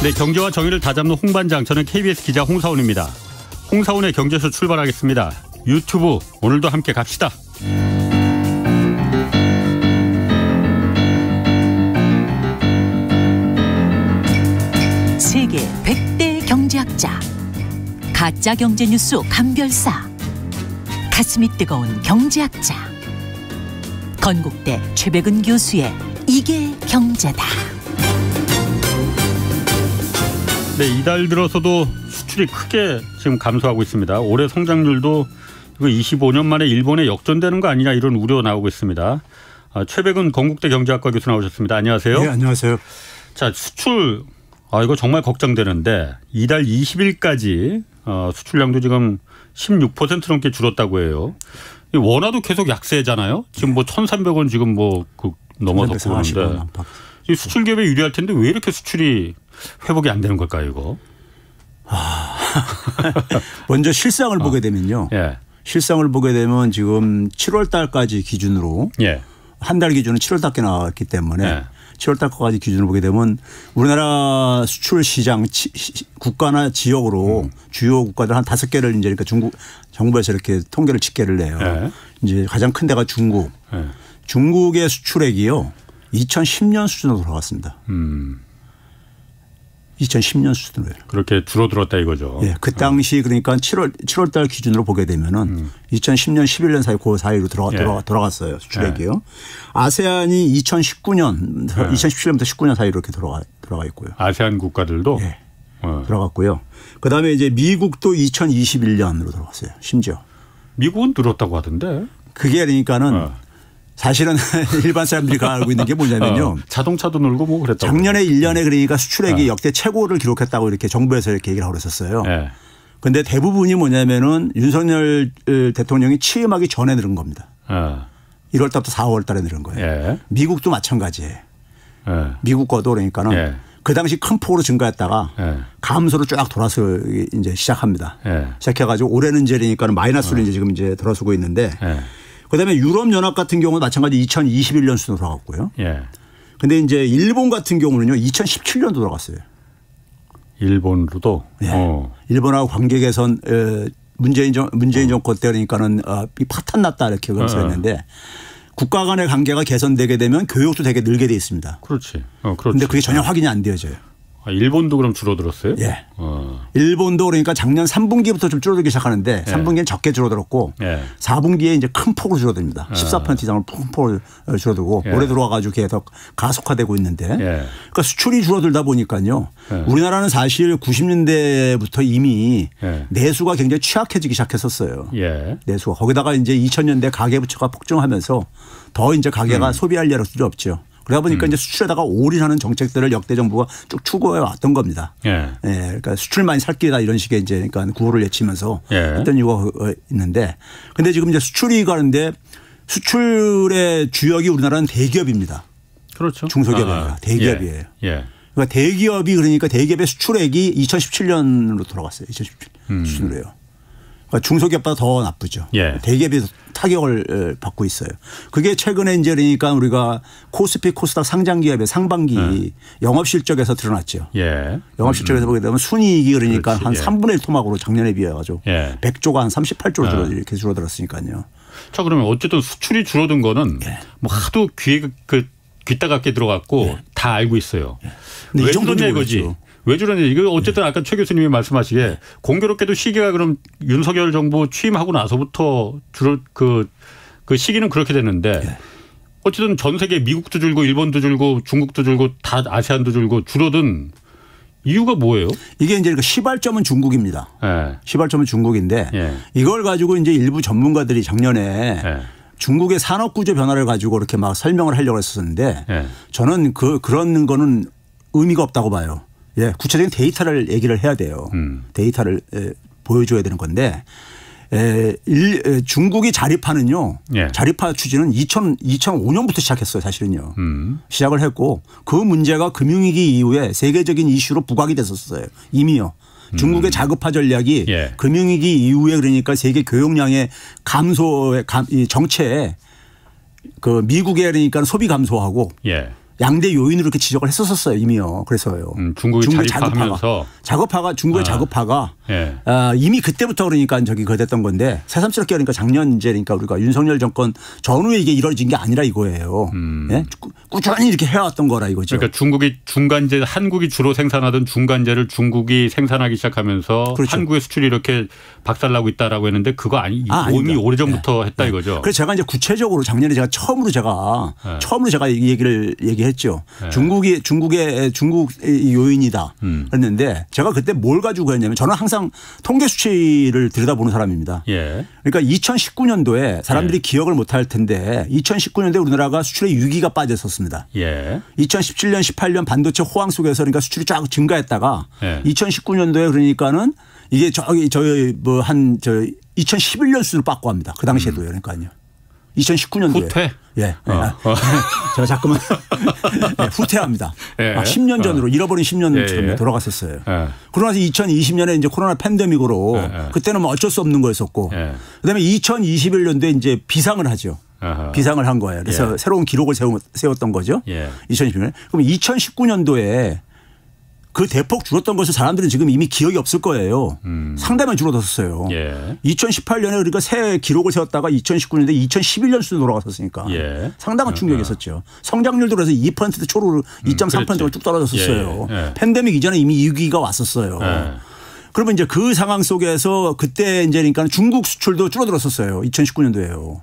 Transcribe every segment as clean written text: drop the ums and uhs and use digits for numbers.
네, 경제와 정의를 다잡는 홍반장, 저는 KBS 기자 홍사훈입니다. 홍사훈의 경제쇼 출발하겠습니다. 유튜브 오늘도 함께 갑시다. 세계 100대 경제학자, 가짜 경제 뉴스 감별사, 가슴이 뜨거운 경제학자, 건국대 최백은 교수의 이게 경제다. 네, 이달 들어서도 수출이 크게 지금 감소하고 있습니다. 올해 성장률도 25년 만에 일본에 역전되는 거 아니냐, 이런 우려 나오고 있습니다. 최백은 건국대 경제학과 교수 나오셨습니다. 안녕하세요. 네, 안녕하세요. 자, 수출 이거 정말 걱정되는데 이달 20일까지 수출량도 지금 16% 넘게 줄었다고 해요. 원화도 계속 약세잖아요. 지금 뭐 1,300원 지금 넘어섰고 그러는데 이 수출 기업에 유리할 텐데 왜 이렇게 수출이 회복이 안 되는 걸까요, 이거? 먼저 실상을 보게 되면요. 예. 실상을 보게 되면 지금 7월 달까지 기준으로 예. 한 달 기준은 7월 달께 나왔기 때문에 예. 7월 달까지 기준으로 보게 되면 우리나라 수출 시장 국가나 지역으로 주요 국가들 한 5개를 이제 그러니까 중국 정부에서 이렇게 통계를 집계를 내요. 예. 이제 가장 큰 데가 중국. 예. 중국의 수출액이요. 2010년 수준으로 돌아갔습니다. 2010년 수준으로요. 그렇게 줄어들었다 이거죠. 예, 그 당시 그러니까 7월 달 기준으로 보게 되면은 2010년 11년 사이 그 사이로 돌아갔어요. 수출액이요. 예. 아세안이 2017년부터 19년 사이로 이렇게 돌아가 있고요. 아세안 국가들도 예. 들어갔고요. 그다음에 이제 미국도 2021년으로 들어갔어요. 심지어. 미국은 늘었다고 하던데. 그게 그러니까는 사실은 일반 사람들이 알고 있는 게 뭐냐면요. 자동차도 늘고 뭐 그랬다고. 작년에 1년에 그러니까 수출액이 역대 최고를 기록했다고 이렇게 정부에서 이렇게 얘기를 하고 그랬었어요. 그런데 예. 대부분이 뭐냐면은 윤석열 대통령이 취임하기 전에 늘은 겁니다. 1월 달부터 4월 달에 늘은 거예요. 예. 미국도 마찬가지예요. 미국 거도 그러니까는 예. 그 당시 큰 폭으로 증가했다가 감소로 쫙 돌아서 이제 시작합니다. 시작해가지고 올해는 이제 그러니까는 마이너스로 이제 지금 이제 들어서고 있는데 그다음에 유럽연합 같은 경우는 마찬가지 2021년 수준으로 돌아갔고요. 그런데 이제 일본 같은 경우는요 2017년도 돌아갔어요. 일본으로도? 네. 일본하고 관계 개선 문재인 정권 때 그러니까는 파탄 났다 이렇게 검색했는데 국가 간의 관계가 개선되게 되면 교역도 되게 늘게 돼 있습니다. 그렇지. 그런데 그게 전혀 확인이 안 되어져요. 일본도 그럼 줄어들었어요? 예. 일본도 그러니까 작년 3분기부터 좀 줄어들기 시작하는데 3분기는 적게 줄어들었고 4분기에 이제 큰 폭으로 줄어듭니다. 14% 이상을 큰 폭으로 줄어들고 올해 들어와가지고 계속 가속화되고 있는데 그러니까 수출이 줄어들다 보니까요. 우리나라는 사실 90년대부터 이미 내수가 굉장히 취약해지기 시작했었어요. 내수가. 거기다가 이제 2000년대 가계부채가 폭증하면서 더 이제 가계가 소비할 여력이 없죠. 그러다 보니까 이제 수출에다가 올인하는 정책들을 역대 정부가 쭉 추구해 왔던 겁니다. 그러니까 수출 많이 살 길이다 이런 식의 이제 그러니까 구호를 외치면서 했던 이유가 있는데 근데 지금 이제 수출이 가는데 수출의 주역이 우리나라는 대기업입니다. 그렇죠. 중소기업입니다. 대기업이에요. 그러니까 대기업이 그러니까 대기업의 수출액이 2017년으로 돌아갔어요. 2017년 수준으로요. 그러니까 중소기업보다 더 나쁘죠. 대기업이 타격을 받고 있어요. 그게 최근에 이제 그러니까 우리가 코스피 코스닥 상장기업의 상반기 영업실적에서 드러났죠. 영업실적에서 보게 되면 순이익이 그러니까 한 3분의 1 토막으로 작년에 비해가지고 100조가 한 38조로 이렇게 줄어들었으니까요. 자, 그러면 어쨌든 수출이 줄어든 거는 뭐 하도 귀따갑게 들어갔고 다 알고 있어요. 왜 그러냐 이거지. 왜 저러냐. 이거 어쨌든 아까 최 교수님이 말씀하시기에 공교롭게도 시기가 그럼 윤석열 정부 취임하고 나서부터 그 시기는 그렇게 됐는데 어쨌든 전 세계 미국도 줄고 일본도 줄고 중국도 줄고 다 아세안도 줄고 줄어든 이유가 뭐예요? 이게 이제 시발점은 중국입니다. 시발점은 중국인데 이걸 가지고 이제 일부 전문가들이 작년에 중국의 산업 구조 변화를 가지고 이렇게 막 설명을 하려고 했었는데 저는 그런 거는 의미가 없다고 봐요. 구체적인 데이터를 얘기를 해야 돼요. 데이터를 보여줘야 되는 건데 중국이 자립화는요. 자립화 추진은 2005년부터 시작했어요. 사실은요. 시작을 했고 그 문제가 금융위기 이후에 세계적인 이슈로 부각이 됐었어요. 이미요. 중국의 자급화 전략이 금융위기 이후에 그러니까 세계 교역량의 감소의 정체에 그 미국의 그러니까 소비 감소하고 양대 요인으로 이렇게 지적을 했었어요 이미요. 그래서요. 중국의 자급파가 중국의 자급파가 예. 이미 그때부터 그러니까 저기 됐던 건데 새삼스럽게 그러니까 작년 이제 그러니까 우리가 윤석열 정권 전후에 이게 이루어진 게 아니라 이거예요. 예? 꾸준히 이렇게 해왔던 거라 이거죠. 그러니까 중국이 중간재 한국이 주로 생산하던 중간재를 중국이 생산하기 시작하면서 그렇죠. 한국의 수출이 이렇게 박살나고 있다라고 했는데 그거 이미 오래전부터 했다 이거죠. 그래서 제가 이제 구체적으로 작년에 제가 처음으로 제가 이 얘기를 얘기했죠. 중국 요인이다 그랬는데 제가 그때 뭘 가지고 했냐면 저는 항상 통계 수치를 들여다보는 사람입니다. 예. 그러니까 2019년도에 사람들이 기억을 못할 텐데 2019년도에 우리나라가 수출의 6위가 빠졌었습니다. 예. 2017년 18년 반도체 호황 속에서 그러니까 수출이 쫙 증가했다가 예. 2019년도에 그러니까는 이게 저희 2011년 수준을 빠고 합니다. 그 당시에도요. 그러니까요. 2019년도에. 후퇴? 예. 제가 자꾸만 후퇴합니다. 예. 10년 전으로 잃어버린 10년처럼 돌아갔었어요. 그러고 나서 2020년에 이제 코로나 팬데믹으로 그때는 뭐 어쩔 수 없는 거였었고 그다음에 2021년도에 이제 비상을 하죠. 비상을 한 거예요. 그래서 새로운 기록을 세웠던 거죠. 2020년에. 그럼 2019년도에 그 대폭 줄었던 것을 사람들은 지금 이미 기억이 없을 거예요. 상당히 줄어들었어요. 2018년에 우리가 새 기록을 세웠다가 2019년에 2011년 수준 돌아갔었으니까 상당한 충격이었었죠. 성장률도 그래서 2% 초로 2.3%가 쭉 떨어졌었어요. 팬데믹 이전에 이미 2위가 왔었어요. 그러면 이제 그 상황 속에서 그때 이제 그러니까 중국 수출도 줄어들었었어요. 2019년도에요.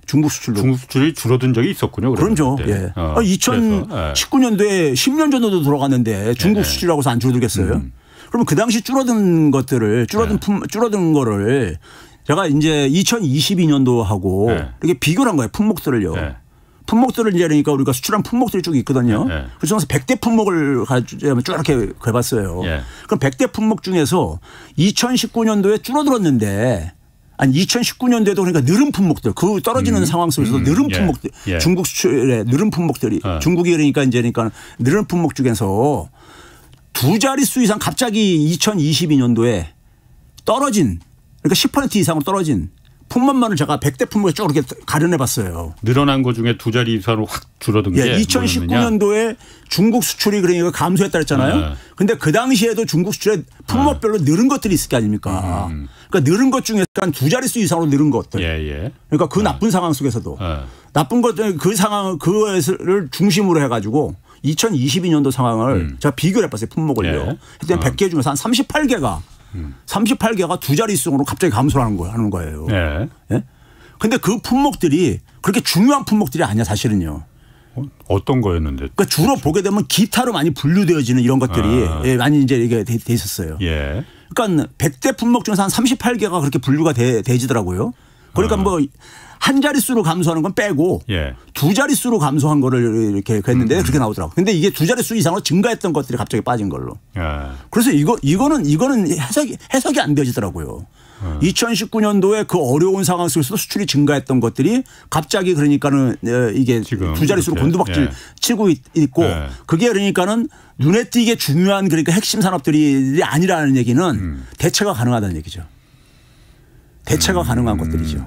중국 수출이 줄어든 적이 있었군요. 그럼요. 예. 2019년도에 10년 전으로 돌아갔는데 중국 수출이라고 해서 안 줄어들겠어요? 그러면 그 당시 줄어든 거를 제가 이제 2022년도하고 이렇게 비교를 한 거예요. 품목들을요. 품목들을 이제 그러니까 우리가 수출한 품목들이 쭉 있거든요. 그래서 100대 품목을 가지고 쭉 이렇게 해봤어요. 그럼 100대 품목 중에서 2019년도에 줄어들었는데 아니 2019년도에도 그러니까 늘은 품목들 그 떨어지는 상황 속에서도 늘은 품목들 중국 수출에 늘은 품목들이 중국이 그러니까 늘은 품목 중에서 두 자릿수 이상 갑자기 2022년도에 떨어진 그러니까 10% 이상으로 떨어진 품목만을 제가 100대 품목에 쭉 이렇게 가려내 봤어요. 늘어난 것 중에 두 자리 이상으로 확 줄어든 게 2019년도에 중국 수출이 그러니까 감소했다 그랬잖아요. 그런데 그 당시에도 중국 수출에 품목별로 늘은 것들이 있을 게 아닙니까. 그러니까 늘은 것 중에 두 자릿수 이상으로 늘은 것들. 그러니까 그 나쁜 상황 속에서도 나쁜 것들 그 상황 그거를 중심으로 해가지고 2022년도 상황을 제가 비교를 해봤어요. 품목을요. 그때 100개 중에서 한 38개가 두 자릿수로 갑자기 감소하는 거예요. 그런데 그 품목들이 그렇게 중요한 품목들이 아니야 사실은요. 어떤 거였는데? 그러니까 주로 보게 되면 기타로 많이 분류되어지는 이런 것들이 많이 이제 이게 돼 있었어요. 그러니까 100대 품목 중에서 한 38개가 그렇게 분류가 되지더라고요. 그러니까 뭐 한 자릿수로 감소하는 건 빼고 두 자릿수로 감소한 거를 이렇게 했는데 그렇게 나오더라고요. 근데 이게 두 자릿수 이상으로 증가했던 것들이 갑자기 빠진 걸로. 그래서 이거는 해석이 안 되지더라고요. 2019년도에 그 어려운 상황 속에서도 수출이 증가했던 것들이 갑자기 그러니까는 이게 두 자릿수로 곤두박질 치고 있고 그게 그러니까는 눈에 띄게 중요한 그러니까 핵심 산업들이 아니라는 얘기는 대체가 가능하다는 얘기죠. 대체가 가능한 것들이죠.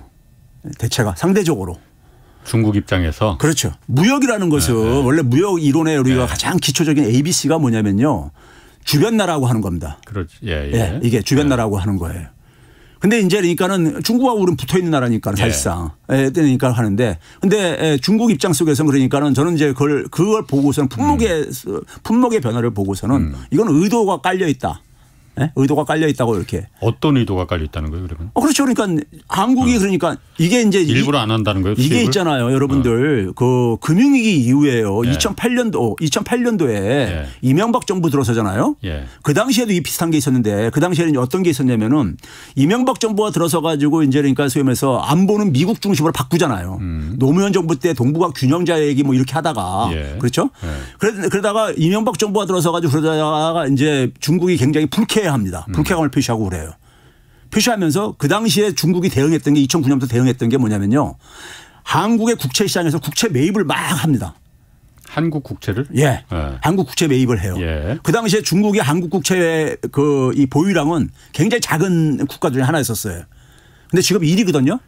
대체가 상대적으로. 중국 입장에서. 그렇죠. 무역이라는 것은 원래 무역 이론의 우리가 가장 기초적인 ABC가 뭐냐면요. 주변 나라하고 하는 겁니다. 그렇지. 이게 주변 나라하고 하는 거예요. 근데 이제 그러니까는 중국하고 우리는 붙어 있는 나라니까 사실상. 그러니까 하는데 근데 중국 입장 속에서는 그러니까는 저는 이제 그걸 보고서는 품목의 변화를 보고서는 이건 의도가 깔려 있다. 의도가 깔려 있다고 이렇게. 어떤 의도가 깔려 있다는 거예요, 그러면? 그렇죠. 그러니까 한국이 그러니까 이게 이제 일부러 안 한다는 거예요. 이게 있잖아요, 여러분들. 그 금융위기 이후에요. 2008년도에 이명박 정부 들어서잖아요. 그 당시에도 이 비슷한 게 있었는데 그 당시에는 어떤 게 있었냐면은 이명박 정부가 들어서 가지고 이제 그러니까 소위에서 안보는 미국 중심으로 바꾸잖아요. 노무현 정부 때 동북아 균형자 얘기 뭐 이렇게 하다가 그렇죠. 그러다가 이명박 정부가 들어서 가지고 그러다가 이제 중국이 굉장히 불쾌합니다. 불쾌감을 표시하고 그래요. 표시하면서 그 당시에 중국이 대응했던 게 2009년부터 대응했던 게 뭐냐면요. 한국의 국채 시장에서 국채 매입을 막 합니다. 한국 국채를? 한국 국채 매입을 해요. 그 당시에 중국이 한국 국채의 이 보유량은 굉장히 작은 국가 중에 하나였었어요. 근데 지금 1위거든요.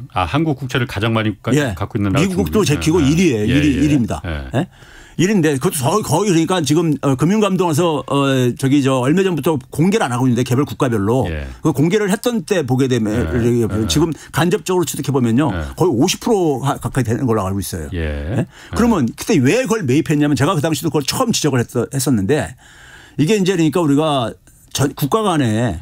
한국 국채를 가장 많이 갖고 있는 나라. 미국도 제키고 1위예요. 1위입니다. 예? 1인데 그것도 거의 그러니까 지금 금융감독원에서 얼마 전부터 공개를 안 하고 있는데 개별 국가별로 그 공개를 했던 때 보게 되면 지금 간접적으로 추측해 보면요 거의 50% 가까이 되는 걸로 알고 있어요. 그러면 그때 왜 그걸 매입했냐면 제가 그 당시도 그걸 처음 지적을 했었는데 이게 이제 그러니까 우리가 국가 간에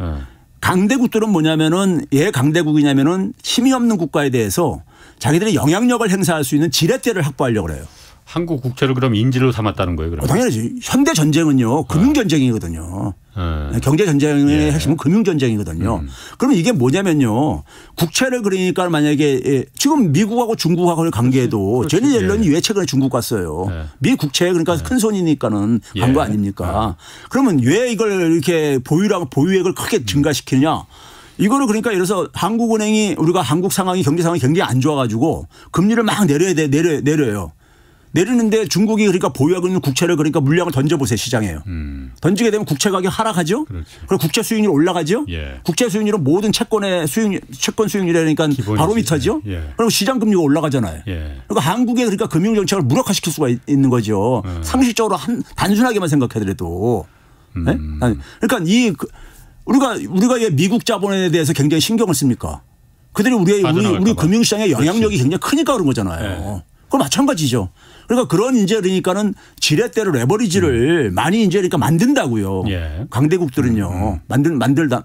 강대국들은 뭐냐면은 왜 강대국이냐면은 힘이 없는 국가에 대해서 자기들의 영향력을 행사할 수 있는 지렛대를 확보하려고 그래요. 한국 국채를 그럼 인질로 삼았다는 거예요? 그러면? 당연하지. 현대 전쟁은요 금융전쟁이거든요. 경제 전쟁의 핵심은 금융전쟁이거든요. 그러면 이게 뭐냐면요. 국채를 그러니까 만약에 지금 미국하고 중국하고의 관계에도 제니 옐런이 왜 최근에 중국 갔어요. 미 국채 그러니까 큰 손이니까는 간 거 아닙니까. 그러면 왜 이걸 이렇게 보유액을 크게 증가시키느냐. 이거를 그러니까 예를 들어서 한국은행이 우리가 한국 상황이 경제 상황이 굉장히 안 좋아가지고 금리를 막 내려요. 내리는데 중국이 그러니까 보유하고 있는 국채를 그러니까 물량을 던져보세요 시장에요. 던지게 되면 국채 가격 하락하죠. 그리고 국채 수익률 올라가죠. 국채 수익률은 모든 채권 수익률이니까 바로미터죠. 그리고 시장 금리가 올라가잖아요. 그러니까 한국의 그러니까 금융 정책을 무력화시킬 수가 있는 거죠. 상식적으로 단순하게만 생각하더라도. 그러니까 우리가 왜 미국 자본에 대해서 굉장히 신경을 씁니까? 그들이 우리 금융시장의 영향력이 굉장히 크니까 그런 거잖아요. 그거 마찬가지죠. 그러니까 그런 이제 그러니까는 지렛대로 레버리지를 많이 이제 그러니까 만든다고요. 강대국들은요.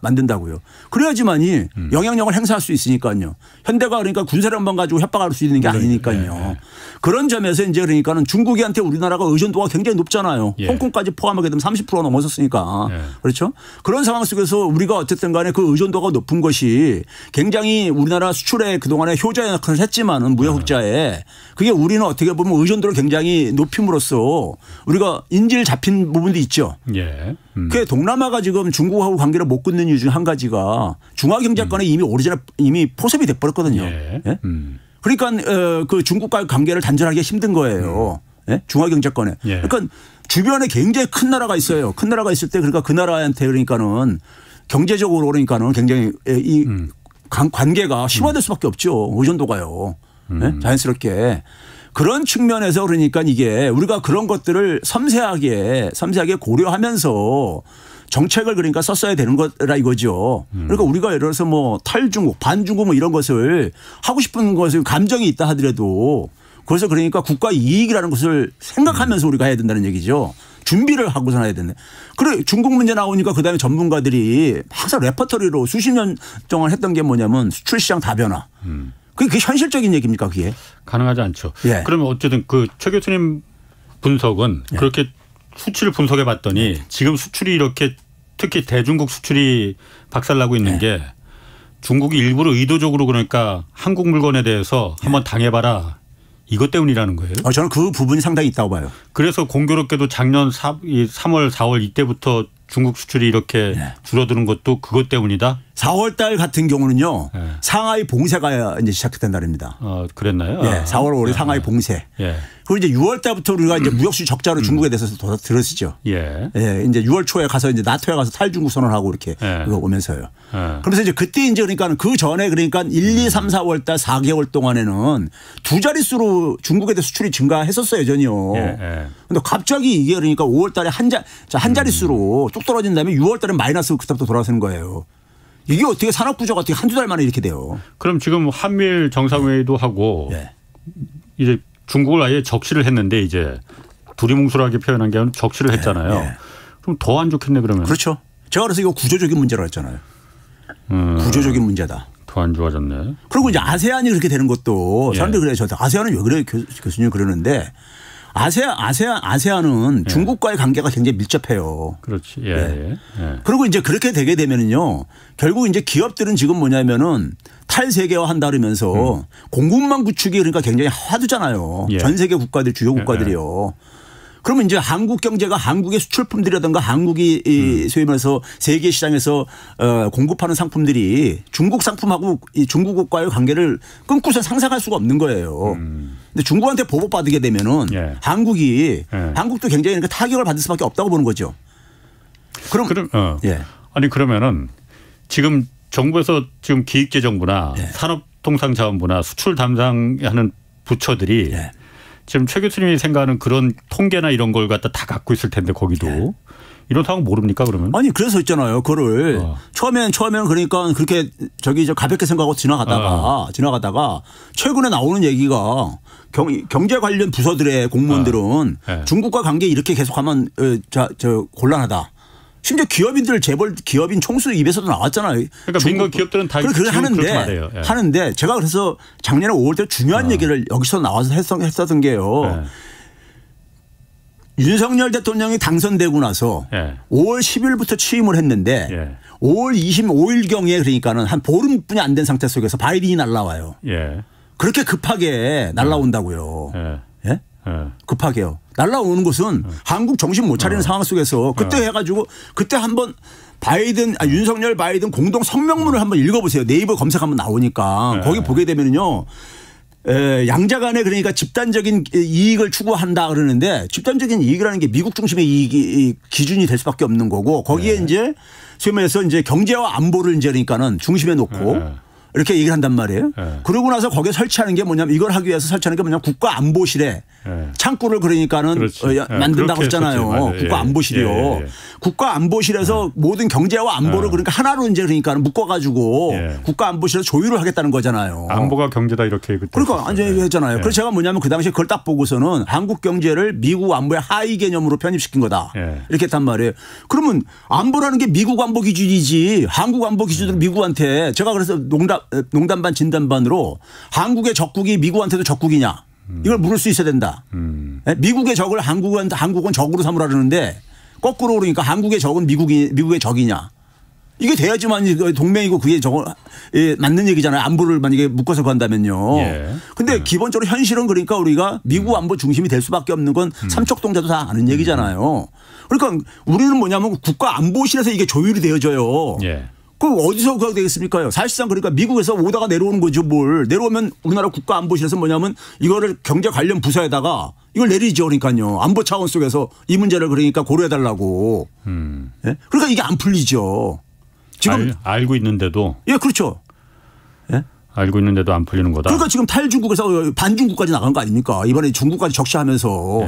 만든다고요. 그래야지만이 영향력을 행사할 수 있으니까요. 현대가 그러니까 군사를 한번 가지고 협박할 수 있는 게 아니니까요. 그런 점에서 이제 그러니까는 중국한테 우리나라가 의존도가 굉장히 높잖아요. 홍콩까지 포함하게 되면 30% 넘어섰으니까. 그렇죠. 그런 상황 속에서 우리가 어쨌든 간에 그 의존도가 높은 것이 굉장히 우리나라 수출에 그동안에 효자 역할을 했지만은 무역 흑자에 그게 우리는 어떻게 보면 의존도를 굉장히 높임으로써 우리가 인질 잡힌 부분도 있죠. 그 동남아가 지금 중국하고 관계를 못 끊는 이유 중 한 가지가 중화경제권에 이미 포섭이 돼버렸거든요. 그러니까 그 중국과의 관계를 단절하기가 힘든 거예요. 중화경제권에. 그러니까 주변에 굉장히 큰 나라가 있어요. 큰 나라가 있을 때 그러니까 그 나라한테 그러니까는 경제적으로 그러니까는 굉장히 이 관계가 심화될 수밖에 없죠. 의존도가요. 자연스럽게. 그런 측면에서 그러니까 이게 우리가 그런 것들을 섬세하게 고려하면서 정책을 그러니까 썼어야 되는 거라 이거죠. 그러니까 우리가 예를 들어서 뭐 탈중국, 반중국 뭐 이런 것을 하고 싶은 것을 감정이 있다 하더라도 그래서 그러니까 국가 이익이라는 것을 생각하면서 우리가 해야 된다는 얘기죠. 준비를 하고서 해야 된다. 그래 중국 문제 나오니까 그다음에 전문가들이 항상 레퍼토리로 수십 년 동안 했던 게 뭐냐면 수출 시장 다변화. 그게 현실적인 얘기입니까 그게? 가능하지 않죠. 그러면 어쨌든 그 최 교수님 분석은 그렇게 수치를 분석해 봤더니 지금 수출이 이렇게 특히 대중국 수출이 박살나고 있는 게 중국이 일부러 의도적으로 그러니까 한국 물건에 대해서 한번 당해봐라. 이것 때문이라는 거예요? 저는 그 부분이 상당히 있다고 봐요. 그래서 공교롭게도 작년 3월, 4월 이때부터 중국 수출이 이렇게 줄어드는 것도 그것 때문이다? 4월 달 같은 경우는요. 상하이 봉쇄가 이제 시작된 달입니다. 그랬나요? 4월 올해 상하이 봉쇄. 그리고 이제 6월 달부터 우리가 이제 무역수지 적자로 중국에 대해서 더 들었었죠. 이제 6월 초에 가서 이제 나토에 가서 탈중국 선언하고 이렇게 오면서요. 그러면서 이제 그때 이제 그러니까 그 전에 그러니까 1, 2, 3, 4월 달 4개월 동안에는 두 자릿수로 중국에 대해 수출이 증가했었어요, 전혀. 근데 갑자기 이게 그러니까 5월 달에 한 자릿수로 뚝 떨어진 다음에 6월 달에 마이너스 그때부터 돌아서는 거예요. 이게 어떻게 산업 구조가 어떻게 한두 달 만에 이렇게 돼요. 그럼 지금 한미일 정상회의도 하고 이제 중국을 아예 적시를 했는데 이제 두리뭉술하게 표현한 게 아니라 적시를 했잖아요. 그럼 더 안 좋겠네 그러면. 그렇죠. 제가 그래서 이거 구조적인 문제라고 했잖아요. 구조적인 문제다. 더 안 좋아졌네. 그리고 이제 아세안이 그렇게 되는 것도 사람들이 그래요. 저한테 아세안은 왜 그래 교수님 그러는데 아세안은 중국과의 관계가 굉장히 밀접해요. 그렇지. 그리고 이제 그렇게 되게 되면은요. 결국 이제 기업들은 지금 뭐냐면은 탈세계화 한다 그러면서 공급망 구축이 그러니까 굉장히 화두잖아요. 전 세계 국가들 주요 국가들이요. 그러면 이제 한국 경제가 한국의 수출품들이라든가 한국이 소위 말해서 세계 시장에서 공급하는 상품들이 중국 상품하고 이 중국과의 관계를 끊고서 상상할 수가 없는 거예요. 근데 중국한테 보복받게 되면은 한국도 굉장히 타격을 받을 수밖에 없다고 보는 거죠. 아니 그러면은 지금 정부에서 지금 기획재정부나 네. 산업통상자원부나 수출 담당하는 부처들이 네. 지금 최 교수님이 생각하는 그런 통계나 이런 걸 갖다 다 갖고 있을 텐데 거기도 네. 이런 상황 모릅니까 그러면? 아니 그래서 있잖아요. 그거를 처음에는 그러니까 그렇게 가볍게 생각하고 지나가다가 최근에 나오는 얘기가 경제 관련 부서들의 공무원들은 중국과 관계 이렇게 계속하면 곤란하다. 심지어 기업인들 재벌 기업인 총수 입에서도 나왔잖아요. 그러니까 민간 기업들은 다 그렇게 하는데 제가 그래서 작년에 5월 때 중요한 얘기를 여기서 나와서 했었던 게요. 윤석열 대통령이 당선되고 나서 5월 10일부터 취임을 했는데 5월 25일경에 그러니까는 한 보름뿐이 안 된 상태 속에서 바이든이 날라와요. 그렇게 급하게 날라온다고요. 예? 급하게요. 날라오는 것은 한국 정신 못 차리는 상황 속에서 그때 해가지고 그때 한번 윤석열 바이든 공동 성명문을 한번 읽어보세요. 네이버 검색하면 나오니까 거기 보게 되면요. 양자 간에 그러니까 집단적인 이익을 추구한다 그러는데 집단적인 이익이라는 게 미국 중심의 이익이 기준이 될 수밖에 없는 거고 거기에 이제 소위 말해서 이제 경제와 안보를 이제 그러니까는 중심에 놓고 이렇게 얘기를 한단 말이에요. 그러고 나서 거기에 설치하는 게 뭐냐면 이걸 하기 위해서 설치하는 게 뭐냐면 국가안보실에 창구를 그러니까는 만든다고 했잖아요. 국가안보실이요. 국가안보실에서 모든 경제와 안보를 그러니까 하나로 이제 그러니까 묶어가지고 국가안보실에서 조율을 하겠다는 거잖아요. 안보가 경제다 이렇게 그러니까 이제 했잖아요. 그래서 제가 뭐냐면 그 당시에 그걸 딱 보고서는 한국 경제를 미국 안보의 하위 개념으로 편입시킨 거다. 이렇게 했단 말이에요. 그러면 안보라는 게 미국 안보 기준이지 한국 안보 기준으로 미국한테 제가 그래서 농담 반 진담 반으로 한국의 적국이 미국한테도 적국이냐 이걸 물을 수 있어야 된다. 미국의 적을 한국은 적으로 삼으라 그러는데 거꾸로 그러니까 한국의 적은 미국의 적이냐. 이게 돼야지만 동맹이고 그게 맞는 얘기잖아요. 안보를 만약에 묶어서 간다면요. 근데 기본적으로 현실은 그러니까 우리가 미국 안보 중심이 될 수밖에 없는 건 삼척동자도 다 아는 얘기잖아요. 그러니까 우리는 뭐냐면 국가안보실에서 이게 조율이 되어져요. 그럼 어디서 그거 되겠습니까? 사실상 그러니까 미국에서 오다가 내려오는 거죠 뭘. 내려오면 우리나라 국가안보실에서 뭐냐면 이거를 경제 관련 부서에다가 이걸 내리죠. 그러니까요. 안보 차원 속에서 이 문제를 그러니까 고려해달라고. 그러니까 이게 안 풀리죠. 지금 알고 있는데도. 예, 그렇죠. 알고 있는데도 안 풀리는 거다. 그러니까 지금 탈중국에서 반중국까지 나간 거 아닙니까? 이번에 중국까지 적시하면서.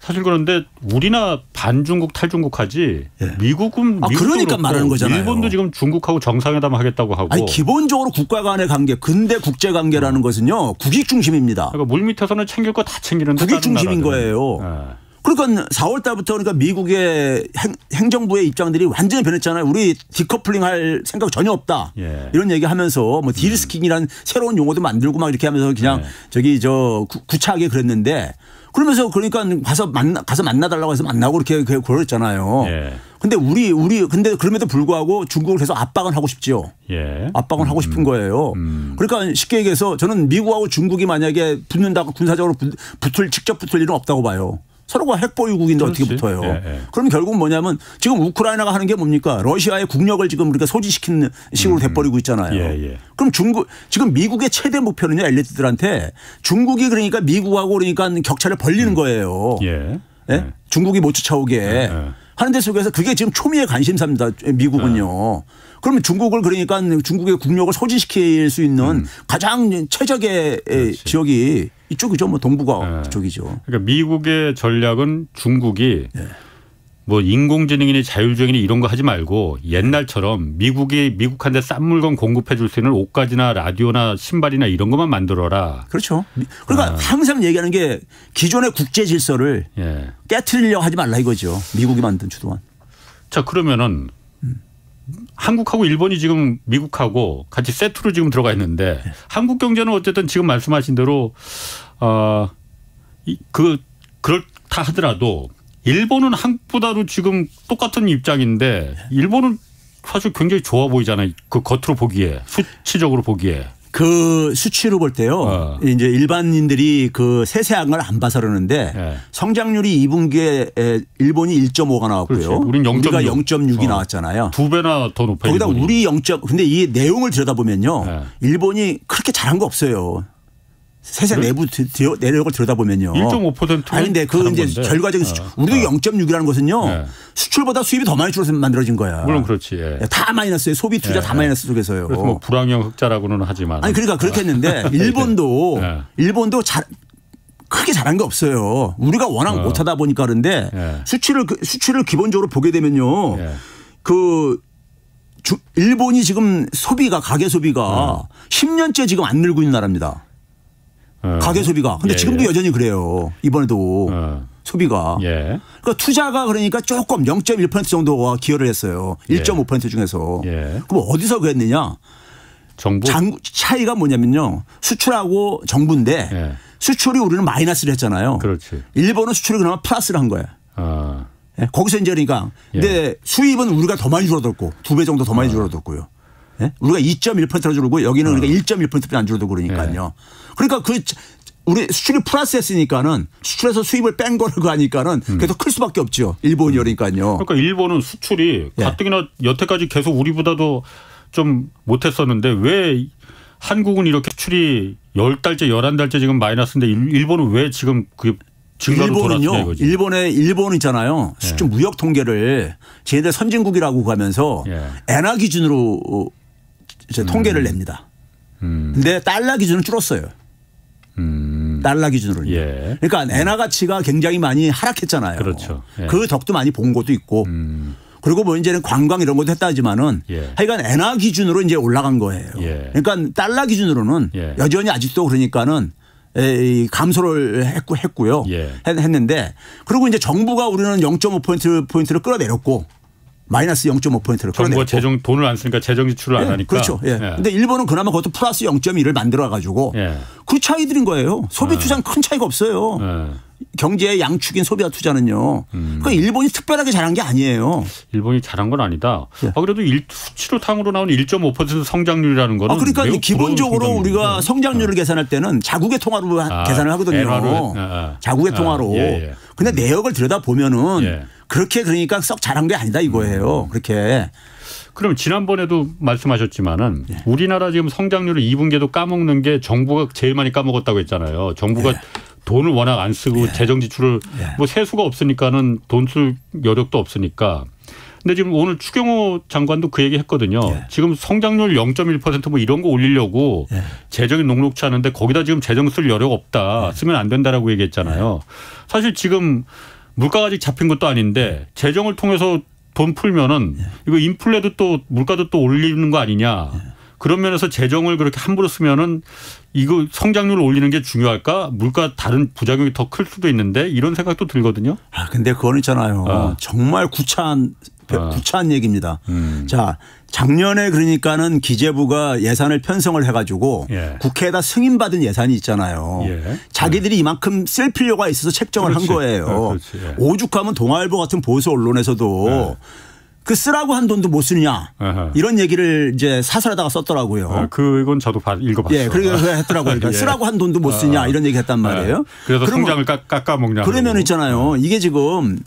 사실 그런데 우리나 반중국 탈중국하지 미국은 그러니까 말하는 거잖아요. 일본도 지금 중국하고 정상회담 하겠다고 하고. 아니 기본적으로 국가 간의 관계 근대 국제 관계라는 것은요. 국익 중심입니다. 그러니까 물 밑에서는 챙길 거 다 챙기는데 국익 중심인 거예요. 그러니까 4월 달부터 그러니까 미국의 행정부의 입장들이 완전히 변했잖아요. 우리 디커플링 할 생각 전혀 없다. 이런 얘기하면서 뭐 딜스킹이라는 새로운 용어도 만들고 막 이렇게 하면서 그냥 구차하게 그랬는데 그러면서 그러니까 가서 만나달라고 해서 만나고 이렇게 그랬잖아요. 근데 근데 그럼에도 불구하고 중국을 계속 압박은 하고 싶지요. 압박은 하고 싶은 거예요. 그러니까 쉽게 얘기해서 저는 미국하고 중국이 만약에 붙는다고 군사적으로 직접 붙을 일은 없다고 봐요. 서로가 핵보유국인데 어떻게 붙어요. 그럼 결국 뭐냐면 지금 우크라이나가 하는 게 뭡니까? 러시아의 국력을 지금 우리가 소지시키는 식으로 돼버리고 있잖아요. 그럼 지금 미국의 최대 목표는요. 엘리트들한테 중국이 그러니까 미국하고 그러니까 격차를 벌리는 거예요. 중국이 못 쫓아오게. 하는 데 속에서 그게 지금 초미의 관심사입니다. 미국은요. 그러면 중국을 그러니까 중국의 국력을 소지시킬 수 있는 가장 최적의 지역이 이쪽이죠. 뭐 동북아 쪽이죠. 그러니까 미국의 전략은 중국이 뭐 인공지능이니 자율주행이니 이런 거 하지 말고 옛날처럼 미국한테 싼 물건 공급해 줄 수 있는 옷가지나 라디오나 신발이나 이런 것만 만들어라. 그렇죠. 그러니까 항상 얘기하는 게 기존의 국제 질서를 깨트리려고 하지 말라 이거죠. 미국이 만든 주도한. 자 그러면은 한국하고 일본이 지금 미국하고 같이 세트로 지금 들어가 있는데 한국 경제는 어쨌든 지금 말씀하신 대로 그렇다 하더라도 일본은 한국보다도 지금 똑같은 입장인데 일본은 사실 굉장히 좋아 보이잖아요. 그 겉으로 보기에 수치적으로 보기에. 그 수치로 볼 때요. 이제 일반인들이 그 세세한 걸 안 봐서 그러는데 성장률이 2분기에 일본이 1.5가 나왔고요. 우리가 0.6이 나왔잖아요. 2배나 더 높아요. 거기다 우리 0. 근데 이 내용을 들여다보면요. 일본이 그렇게 잘한 거 없어요. 세세 내부 내력을 들여다보면요. 1.5%. 아니 근데 그 이제 결과적인 수치. 우리도 0.6이라는 것은요. 수출보다 수입이 더 많이 줄어서 만들어진 거야. 물론 그렇지. 예. 다 마이너스예요. 소비 투자 다 마이너스 속에서요. 그래서 뭐 불황형 흑자라고는 하지만. 아니 그러니까 그렇게 했는데 일본도 크게 잘한 게 없어요. 우리가 워낙 못하다 보니까 그런데 수출을 기본적으로 보게 되면요. 일본이 지금 가계 소비가 10년째 지금 안 늘고 있는 나라입니다. 가계 소비가. 근데 지금도 여전히 그래요. 이번에도 소비가. 그러니까 투자가 그러니까 조금 0.1% 정도가 기여를 했어요. 1.5% 중에서. 그럼 어디서 그랬느냐. 정부? 차이가 뭐냐면요. 수출하고 정부인데 수출이 우리는 마이너스를 했잖아요. 그렇지. 일본은 수출이 그나마 플러스를 한 거예요. 거기서 이제 그러니까 근데 수입은 우리가 더 많이 줄어들고 2배 정도 더 많이 줄어들고요. 우리가 2.1%로 줄고 여기는 그러니까 1.1%뿐이 안 줄어들고 그러니까요. 그러니까 우리 수출이 플러스 했으니까는 수출해서 수입을 뺀 거를 하니까는 계속 클 수밖에 없죠. 일본이 그러니까요. 그러니까 일본은 수출이 가뜩이나 여태까지 계속 우리보다도 좀 못했었는데 왜 한국은 이렇게 수출이 10달째 11달째 지금 마이너스인데 일본은 왜 지금 그게 증가로 돌았냐 이거지. 일본은 있잖아요. 수출 무역 통계를 쟤네들 선진국이라고 가면서 엔화 기준으로 이제 통계를 냅니다. 근데 달러 기준은 줄었어요. 달러 기준으로는. 그러니까 엔화 가치가 굉장히 많이 하락했잖아요. 그렇죠. 그 덕도 많이 본 것도 있고. 그리고 뭐 이제는 관광 이런 것도 했다지만은 하여간 엔화 기준으로 이제 올라간 거예요. 그러니까 달러 기준으로는 여전히 아직도 그러니까는 감소를 했고요. 했는데 그리고 이제 정부가 우리는 0.5%포인트를 끌어내렸고 마이너스 0.5%를 정부가 돈을 안 쓰니까 재정 지출을 안 하니까. 그렇죠. 근데 일본은 그나마 그것도 플러스 0.1을 만들어 가지고 그 차이들인 거예요. 소비 투자는 큰 차이가 없어요. 경제의 양축인 소비와 투자는요. 그러니까 일본이 특별하게 잘한 게 아니에요. 일본이 잘한 건 아니다. 그래도 수출탕으로 나온 1.5% 성장률이라는 거는 그러니까 기본적으로 우리가 성장률을 계산할 때는 자국의 통화로 계산을 하거든요. 자국의 통화로. 근데 내역을 들여다보면은 그렇게 그러니까 썩 잘한 게 아니다 이거예요. 그렇게. 그럼 지난번에도 말씀하셨지만은 우리나라 지금 성장률을 2분기에도 까먹는 게 정부가 제일 많이 까먹었다고 했잖아요. 정부가 돈을 워낙 안 쓰고 재정 지출을 뭐 세수가 없으니까는 돈 쓸 여력도 없으니까. 근데 지금 오늘 추경호 장관도 그 얘기 했거든요. 지금 성장률 0.1% 뭐 이런 거 올리려고 재정이 녹록치 않은데 거기다 지금 재정 쓸 여력 없다. 쓰면 안 된다라고 얘기했잖아요. 사실 지금 물가가 아직 잡힌 것도 아닌데 재정을 통해서 돈 풀면은 이거 인플레도 또 물가도 또 올리는 거 아니냐. 그런 면에서 재정을 그렇게 함부로 쓰면은 이거 성장률을 올리는 게 중요할까? 물가 다른 부작용이 더 클 수도 있는데 이런 생각도 들거든요. 근데 그건 있잖아요. 정말 구차한 얘기입니다. 자, 작년에 그러니까는 기재부가 예산을 편성을 해가지고 국회에다 승인받은 예산이 있잖아요. 자기들이 이만큼 쓸 필요가 있어서 책정을 한 거예요. 오죽하면 동아일보 같은 보수 언론에서도 그 쓰라고 한 돈도 못 쓰느냐 이런 얘기를 이제 사설에다가 썼더라고요. 그건 저도 읽어봤어요. 그렇게 했더라고요. 그러니까 쓰라고 한 돈도 못 쓰냐 이런 얘기 했단 말이에요. 그래서 성장을 깎아먹냐. 그러면 있잖아요. 이게 지금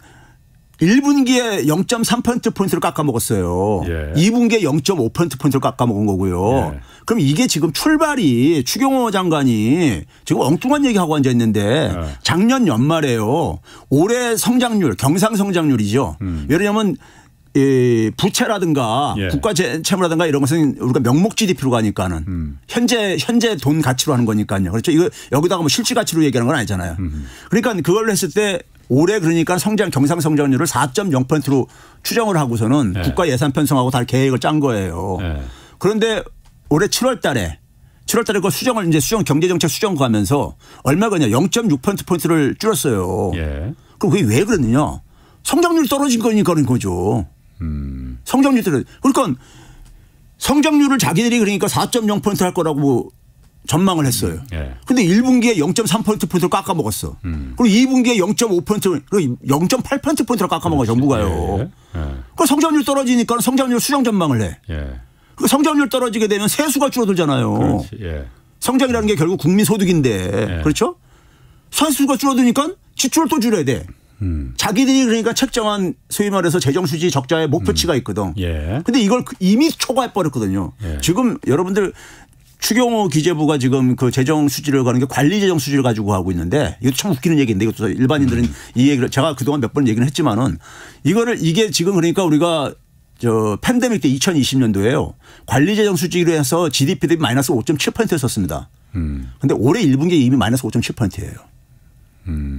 1분기에 0.3%포인트를 깎아먹었어요. 2분기에 0.5%포인트를 깎아먹은 거고요. 그럼 이게 지금 출발이 추경호 장관이 지금 엉뚱한 얘기하고 앉아있는데 작년 연말에요. 올해 성장률 경상 성장률이죠. 예를 들면 부채라든가 국가 채무라든가 이런 것은 우리가 명목 GDP로 가니까는 현재 돈 가치로 하는 거니까요. 그렇죠. 이거 여기다가 뭐 실질 가치로 얘기하는 건 아니잖아요. 그러니까 그걸 했을 때 올해 그러니까 경상 성장률을 4.0%로 추정을 하고서는 국가 예산 편성하고 다 계획을 짠 거예요. 그런데 올해 7월 달에 그 수정 경제정책 수정 가면서 얼마 거냐 0.6%포인트를 줄였어요. 그럼 그게 왜 그랬느냐? 성장률이 떨어진 거니까 그런 거죠. 성장률이 떨어진. 그러니까 성장률을 자기들이 그러니까 4.0% 할 거라고 전망을 했어요. 그런데 1분기에 0.3%포인트를 깎아먹었어. 그리고 2분기에 0.5%, 그리고 0.8%포인트를 깎아먹어 정부가요. 그 성장률 떨어지니까 성장률 수정 전망을 해. 그 성장률 떨어지게 되면 세수가 줄어들잖아요. 성장이라는 게 결국 국민소득인데 그렇죠? 세수가 줄어드니까 지출을 또 줄여야 돼. 자기들이 그러니까 책정한 소위 말해서 재정수지 적자의 목표치가 있거든. 근데 이걸 이미 초과해 버렸거든요. 지금 여러분들 추경호 기재부가 지금 그 재정 수지를 가는 게 관리 재정 수지를 가지고 하고 있는데 이것도 참 웃기는 얘기인데 이것도 일반인들은 이 얘기를 제가 그동안 몇 번 얘기는 했지만은 이게 지금 그러니까 우리가 저 팬데믹 때 2020년도에요. 관리 재정 수지로 해서 GDP 대비 마이너스 5.7%였었습니다. 근데 올해 1분기에 이미 마이너스 5.7%예요.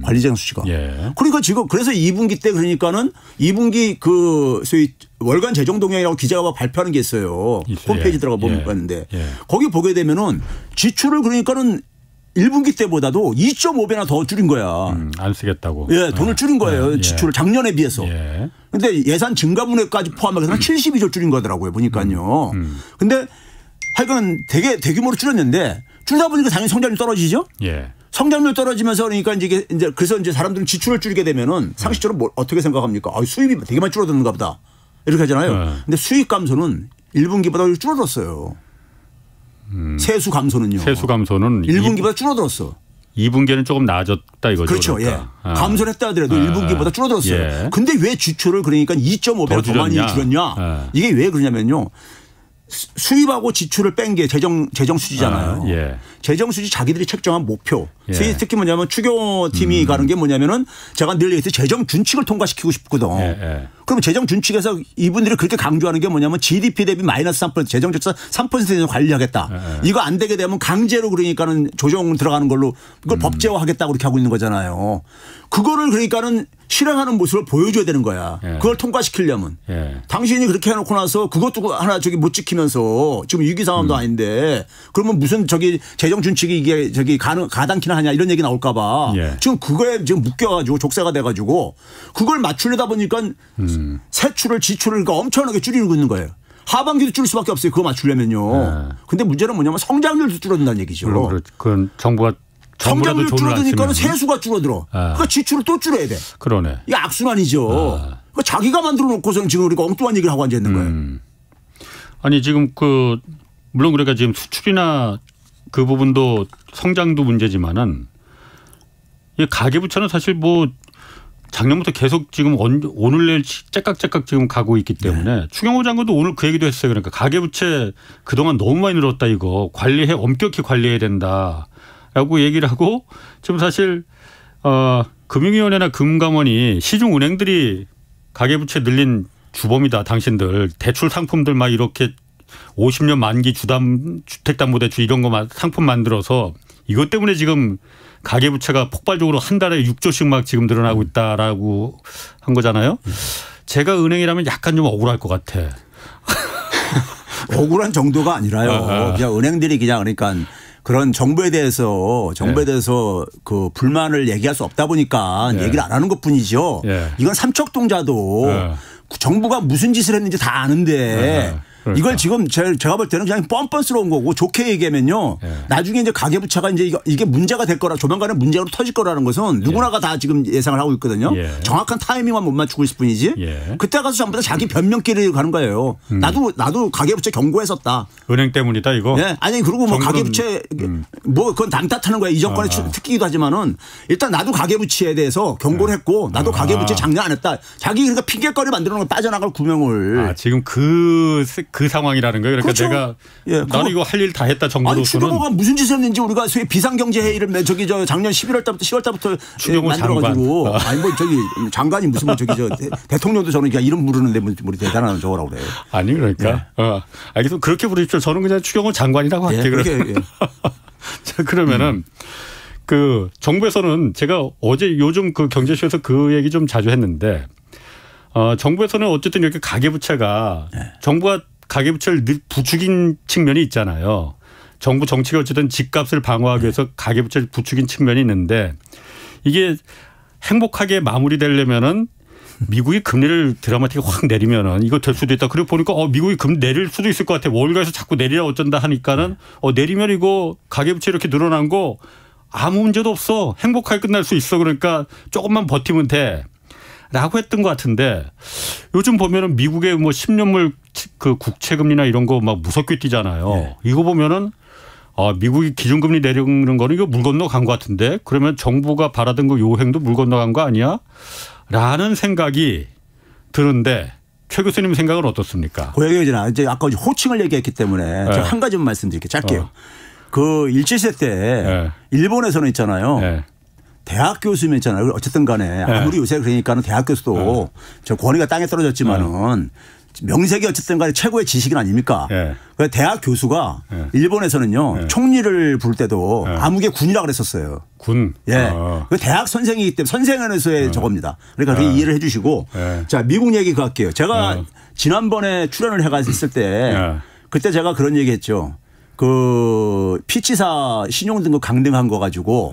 관리 재정 수지가. 예. 그러니까 지금 그래서 2분기 때 그러니까는 2분기 그 소위 월간 재정 동향이라고 기자가 발표하는 게 있어요. 홈페이지 들어가 보면 봤는데 거기 보게 되면은 지출을 그러니까는 1분기 때보다도 2.5배나 더 줄인 거야. 안 쓰겠다고. 예, 돈을 줄인 거예요. 지출을 작년에 비해서. 그런데 예산 증가분에까지 포함해서 한 72조 줄인 거더라고요. 보니까요. 근데 하여간 되게 대규모로 줄였는데 줄다 보니까 당연히 성장률 떨어지죠. 예. 성장률 떨어지면서 그러니까 이제 그래서 이제 사람들은 지출을 줄이게 되면은 상식적으로 뭘 어떻게 생각합니까? 수입이 되게 많이 줄어드는가 보다. 이렇게 하잖아요. 근데 수익 감소는 1분기보다 줄어들었어요. 세수 감소는요. 세수 감소는 1분기보다 줄어들었어. 2분기에는 조금 나아졌다 이거죠. 그렇죠. 그러니까. 예. 감소를 했다 하더라도 1분기보다 줄어들었어요. 예. 근데 왜 지출을 그러니까 2.5배나 더 많이 줄였냐. 이게 왜 그러냐면요. 수입하고 지출을 뺀 게 재정 수지잖아요. 재정 수지 자기들이 책정한 목표. 특히 뭐냐면 추경호 팀이 가는 게 뭐냐면은 제가 늘 얘기했듯이 재정 준칙을 통과시키고 싶거든. 그러면 재정 준칙에서 이분들이 그렇게 강조하는 게 뭐냐면 GDP 대비 마이너스 3% 재정 적자 3%에서 관리하겠다. 이거 안 되게 되면 강제로 그러니까는 조정 들어가는 걸로 그걸 법제화하겠다고 그렇게 하고 있는 거잖아요. 그거를 그러니까는 실행하는 모습을 보여줘야 되는 거야. 그걸 통과시키려면. 당신이 그렇게 해놓고 나서 그것도 하나 못 지키면서 지금 위기 상황도 아닌데 그러면 무슨 재정 준칙이 이게 가당키나 하냐 이런 얘기 나올까 봐. 지금 그거에 지금 묶여가지고 족쇄가 돼가지고 그걸 맞추려다 보니까 세출을 지출을 그러니까 엄청나게 줄이고 있는 거예요. 하반기도 줄일 수밖에 없어요. 그거 맞추려면요. 근데 문제는 뭐냐면 성장률도 줄어든다는 얘기죠. 물론 그건 정부가 성장률 줄어드니까 세수가 줄어들어. 그러니까 지출을 또 줄여야 돼. 그러네. 이게 악순환이죠. 그러니까 자기가 만들어 놓고서는 지금 우리가 엉뚱한 얘기를 하고 앉아 있는 거예요. 아니 지금 물론 그러니까 지금 수출이나 그 부분도 성장도 문제지만은 이 가계부채는 사실 뭐 작년부터 계속 지금 오늘 내일 째깍째깍 지금 가고 있기 때문에 추경호 장관도 오늘 그 얘기도 했어요. 그러니까 가계부채 그동안 너무 많이 늘었다 이거 엄격히 관리해야 된다. 라고 얘기를 하고 지금 사실 금융위원회나 금감원이 시중은행들이 가계부채 늘린 주범이다. 당신들 대출 상품들 막 이렇게 50년 만기 주택담보대출 이런 거 상품 만들어서 이것 때문에 지금 가계부채가 폭발적으로 한 달에 6조씩 막 지금 늘어나고 있다라고 한 거잖아요. 제가 은행이라면 약간 좀 억울할 것 같아. 억울한 정도가 아니라요. 그냥 은행들이 그냥 그러니까 그런 정부에 대해서 그 불만을 얘기할 수 없다 보니까 얘기를 안 하는 것뿐이죠. 이건 삼척동자도 정부가 무슨 짓을 했는지 다 아는데 그러니까. 이걸 지금 제가 볼 때는 그냥 뻔뻔스러운 거고 좋게 얘기하면요. 나중에 이제 가계부채가 이제 이게 문제가 될 거라 조만간에 문제로 터질 거라는 것은 누구나가 다 지금 예상을 하고 있거든요. 정확한 타이밍만 못 맞추고 있을 뿐이지. 그때 가서 전부 다 자기 변명끼리 가는 거예요. 나도 가계부채 경고했었다. 은행 때문이다 이거. 아니 그리고 뭐 가계부채 뭐 그건 남 탓하는 거야. 이 정권의 특기이기도 하지만은 일단 나도 가계부채에 대해서 경고를 했고 나도 가계부채 작년 안 했다. 자기 그러니까 핑계거리 만들어 놓은 거 빠져나갈 구명을. 지금 그 상황이라는 거예요. 그러니까 그렇죠. 내가 나는 이거 할 일 다 했다 정부로서는. 아니 추경호가 무슨 짓을 했는지 우리가 소위 비상경제회의를 작년 11월 달부터 10월 달부터 만들어가지고 아니 뭐 장관이 무슨 뭐 대통령도 저는 그냥 이름 부르는데 우리 대단한 저거라고 그래요. 아니 그러니까 알겠습니다. 그렇게 부르십시오. 저는 그냥 추경호 장관이라고 할게요. 자 그러면은 그 정부에서는 제가 어제 요즘 그 경제쇼에서 그 얘기 좀 자주 했는데 정부에서는 어쨌든 이렇게 가계부채가 정부가 가계부채를 늘 부추긴 측면이 있잖아요. 정부 정책이 어쨌든 집값을 방어하기 위해서 가계부채를 부추긴 측면이 있는데 이게 행복하게 마무리되려면은 미국이 금리를 드라마틱하게 확 내리면은 이거 될 수도 있다. 그리고 보니까 미국이 금리 내릴 수도 있을 것 같아. 월가에서 자꾸 내리라 어쩐다 하니까는 내리면 이거 가계부채 이렇게 늘어난 거 아무 문제도 없어. 행복하게 끝날 수 있어. 그러니까 조금만 버티면 돼. 라고 했던 것 같은데 요즘 보면은 미국의 뭐 10년물 그 국채금리나 이런 거 막 무섭게 뛰잖아요. 이거 보면은 미국이 기준금리 내리는 거는 이거 물 건너간 것 같은데 그러면 정부가 바라던 그 요행도 물 건너간 거 아니야? 라는 생각이 드는데 최 교수님 생각은 어떻습니까? 고영이잖아. 이제 아까 호칭을 얘기했기 때문에 제가 한 가지만 말씀드릴게요. 짧게요. 그 일제시대 때 일본에서는 있잖아요. 대학 교수면 있잖아요. 어쨌든 간에 아무리 요새 그러니까는 대학 교수도 저 권위가 땅에 떨어졌지만은 명색이 어쨌든 간에 최고의 지식인 아닙니까? 그래서 대학 교수가 일본에서는요. 총리를 부를 때도 아무개 군이라고 그랬었어요. 군. 예. 그 대학 선생이기 때문에 선생에서의 저겁니다. 그러니까 그렇게 이해를 해 주시고 자, 미국 얘기 할게요. 제가 지난번에 출연을 해갔을 때 그때 제가 그런 얘기 했죠. 그 피치사 신용등급 강등한 거 가지고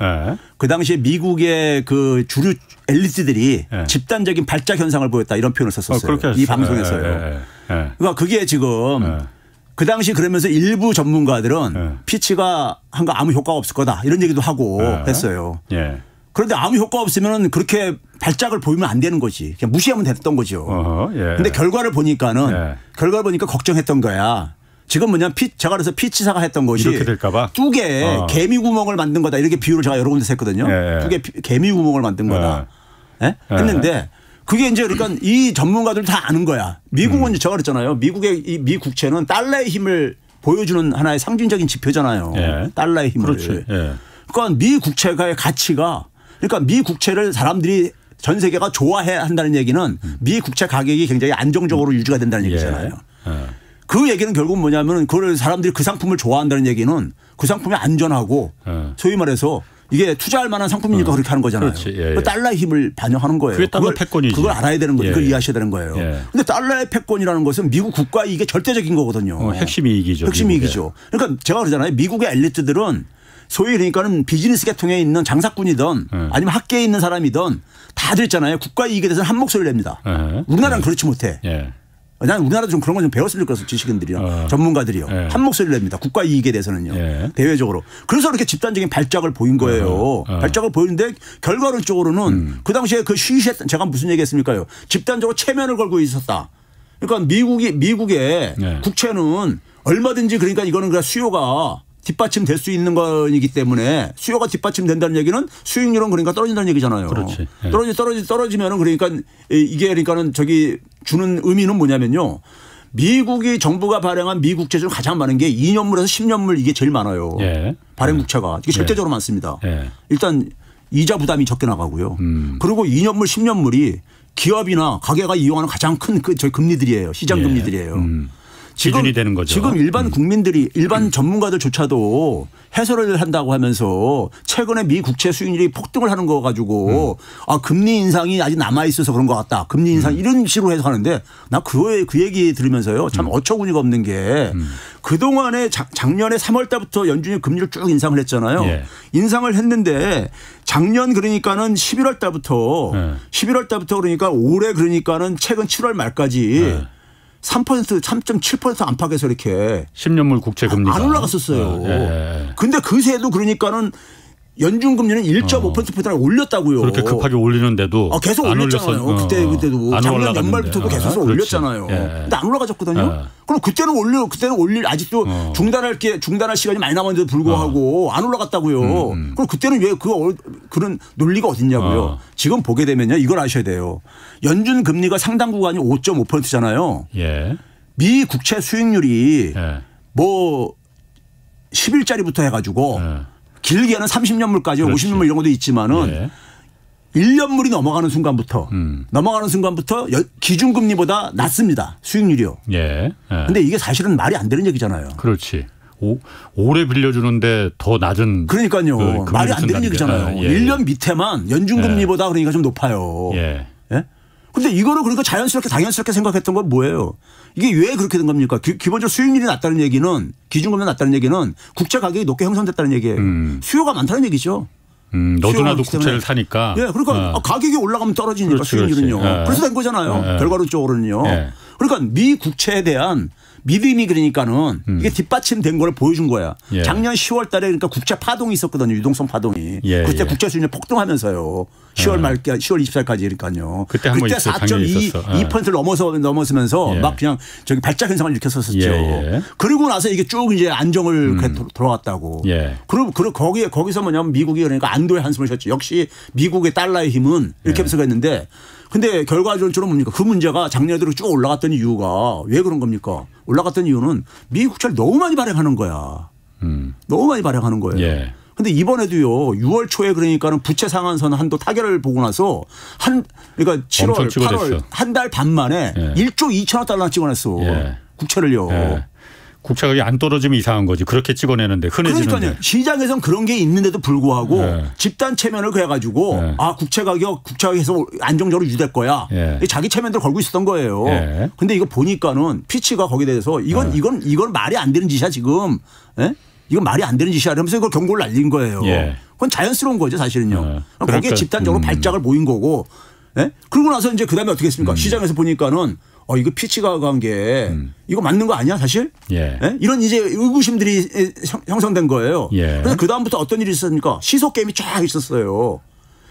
그 당시에 미국의 그 주류 엘리트들이 집단적인 발작 현상을 보였다 이런 표현을 썼었어요. 이 방송에서요. 그러니까 그게 지금 그 당시 그러면서 일부 전문가들은 피치가 한 거 아무 효과가 없을 거다 이런 얘기도 하고 했어요. 그런데 아무 효과 없으면 그렇게 발작을 보이면 안 되는 거지. 그냥 무시하면 됐던 거죠. 그런데 결과를 보니까는 결과를 보니까 걱정했던 거야. 지금 뭐냐면 제가 그래서 피치사가 했던 것이 이렇게 될까봐 뚝에 개미 구멍을 만든 거다 이렇게 비유를 제가 여러 군데서 했거든요. 뚝에 개미 구멍을 만든 거다 했는데 그게 이제 그러니까 이 전문가들 다 아는 거야. 미국은 제가 그랬잖아요. 미국의 이 미 국채는 달러의 힘을 보여주는 하나의 상징적인 지표잖아요. 달러의 힘을. 그렇지. 그러니까 미 국채의 가치가 그러니까 미 국채를 사람들이 전 세계가 좋아해야 한다는 얘기는 미 국채 가격이 굉장히 안정적으로 유지가 된다는 얘기잖아요. 그 얘기는 결국 뭐냐면 그걸 사람들이 그 상품을 좋아한다는 얘기는 그 상품이 안전하고 소위 말해서 이게 투자할 만한 상품이니까 그렇게 하는 거잖아요. 그 달러의 힘을 반영하는 거예요. 그게 달러 패권이지. 그걸 알아야 되는 거예요. 그걸 이해하셔야 되는 거예요. 그런데 달러의 패권이라는 것은 미국 국가 이익의 절대적인 거거든요. 핵심 이익이죠. 핵심 이익이죠. 그러니까 제가 그러잖아요. 미국의 엘리트들은 소위 그러니까는 비즈니스 계통에 있는 장사꾼이든 아니면 학계에 있는 사람이든 다들 있잖아요. 국가 이익에 대해서는 한 목소리를 냅니다. 우리나라는 그렇지 못해. 난 우리나라도 좀 그런 건 좀 배웠으면 좋겠어. 지식인들이요. 전문가들이요. 한 목소리를 냅니다. 국가 이익에 대해서는요. 대외적으로. 그래서 그렇게 집단적인 발작을 보인 거예요. 발작을 보이는데 결과론적으로는 그 당시에 그 쉬쉬했던 제가 무슨 얘기했습니까요. 집단적으로 체면을 걸고 있었다. 그러니까 미국의 국채는 얼마든지 그러니까 이거는 그냥 수요가 뒷받침될 수 있는 거이기 때문에 수요가 뒷받침된다는 얘기는 수익률은 그러니까 떨어진다는 얘기잖아요. 그렇지. 떨어지면은 그러니까 이게 그러니까는 저기 주는 의미는 뭐냐면요. 미국이 정부가 발행한 미국채 중 가장 많은 게 2년물에서 10년물 이게 제일 많아요. 발행 국채가 이게 절대적으로 많습니다. 일단 이자 부담이 적게 나가고요. 그리고 2년물 10년물이 기업이나 가게가 이용하는 가장 큰 저희 금리들이에요. 시장 금리들이에요. 기준이 되는 거죠. 지금 일반 국민들이 일반 전문가들조차도 해설을 한다고 하면서 최근에 미 국채 수익률이 폭등을 하는 거 가지고 아 금리 인상이 아직 남아 있어서 그런 것 같다. 금리 인상 이런 식으로 해석하는데 나 그 얘기 들으면서요 참 어처구니가 없는 게 그동안에 작년에 3월 달부터 연준이 금리를 쭉 인상을 했잖아요. 인상을 했는데 작년 그러니까는 11월 달부터 그러니까 올해 그러니까는 최근 7월 말까지 3.7% 안팎에서 이렇게 10년물 국채 금리가 안 올라갔었어요. 근데 그새도 그러니까는 연준 금리는 1.5%포인트나 올렸다고요. 그렇게 급하게 올리는데도 계속 올렸잖아요. 그때도 작년 연말부터도 계속 올렸잖아요. 근데 안 올라가졌거든요. 그럼 그때는 올릴 아직도 중단할 시간이 많이 남았는데도 불구하고 안 올라갔다고요. 그럼 그때는 왜 그런 논리가 어딨냐고요. 지금 보게 되면요. 이걸 아셔야 돼요. 연준 금리가 상당 구간이 5.5%잖아요. 미 국채 수익률이 뭐 10일짜리부터 해가지고 길게는 30년물까지 50년물 이런 것도 있지만은 1년물이 넘어가는 순간부터 기준금리보다 낮습니다. 수익률이요. 근데 이게 사실은 말이 안 되는 얘기잖아요. 그렇지. 오래 빌려주는데 더 낮은. 그러니까요. 말이 안 되는 얘기잖아요. 1년 밑에만 연준금리보다 그러니까 좀 높아요. 근데 이거를 그러니까 자연스럽게 당연스럽게 생각했던 건 뭐예요? 이게 왜 그렇게 된 겁니까? 기본적으로 수익률이 낮다는 얘기는 기준금리가 낮다는 얘기는 국채 가격이 높게 형성됐다는 얘기예요. 수요가 많다는 얘기죠. 너도나도 국채를 사니까. 그러니까 가격이 올라가면 떨어지니까 수익률은요. 그래서 된 거잖아요. 결과론적으로는요. 그러니까 미 국채에 대한 믿음이 그러니까는 이게 뒷받침된 걸 보여준 거야. 작년 10월 달에 그러니까 국채 파동이 있었거든요. 유동성 파동이. 그때 국채 수익률이 폭등하면서요. 10월 말께 10월 24일까지 그러니까요. 그때 4.2%를 넘어서면서 막 그냥 저기 발작 현상을 일으켰었죠. 그리고 나서 이게 쭉 이제 안정을 돌아왔다고. 그리고 거기서 뭐냐면 미국이 그러니까 안도의 한숨을 쉬었죠. 역시 미국의 달러의 힘은 이렇게 해서 그랬는데 근데 결과적으로 뭡니까? 그 문제가 작년에도 쭉 올라갔던 이유가 왜 그런 겁니까? 올라갔던 이유는 미국 국채를 너무 많이 발행하는 거야. 너무 많이 발행하는 거예요. 예. 근데 이번에도요 6월 초에 그러니까는 부채 상한선 한도 타결을 보고 나서 그러니까 7월, 8월 한 달 반 만에 예. 1조 2천억 달러 찍어냈어. 예. 국채를요. 예. 국채 가격이 안 떨어지면 이상한 거지. 그렇게 찍어내는데 흔해지는데. 그러니까요. 시장에선 그런 게 있는데도 불구하고 예. 집단 체면을 그래가지고 예. 아 국채 가격에서 안정적으로 유지될 거야. 예. 자기 체면들 걸고 있었던 거예요. 예. 근데 이거 보니까는 피치가 거기에 대해서 이건 말이 안 되는 짓이야 지금. 예? 이건 말이 안 되는 짓이야 이러면서 이걸 경고를 날린 거예요. 예. 그건 자연스러운 거죠 사실은요. 거기에 집단적으로 발작을 보인 거고. 예? 그러고 나서 이제 그다음에 어떻게 했습니까? 시장에서 보니까는 이거 피치가 간 게 이거 맞는 거 아니야 사실? 예. 예? 이런 이제 의구심들이 형성된 거예요. 예. 그래서 그다음부터 어떤 일이 있었습니까? 시소 게임이 쫙 있었어요.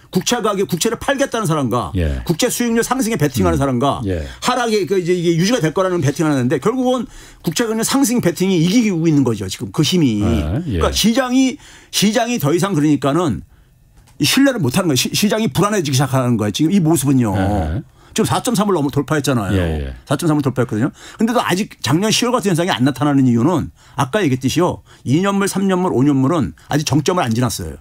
국채 가격, 국채를 팔겠다는 사람과 예. 국채 수익률 상승에 베팅하는 사람과 예. 하락에 이제 이게 유지가 될 거라는 베팅하는데 결국은 국채 가격 상승 베팅이 이기고 있는 거죠 지금 그 힘이. 예. 그러니까 시장이 더 이상 그러니까는 신뢰를 못 하는 거예요. 시장이 불안해지기 시작하는 거예요. 지금 이 모습은요. 예. 지금 4.3을 넘어 돌파했잖아요. 예. 4.3을 돌파했거든요. 그런데도 아직 작년 10월 같은 현상이 안 나타나는 이유는 아까 얘기했듯이요. 2년물, 3년물, 5년물은 아직 정점을 안 지났어요.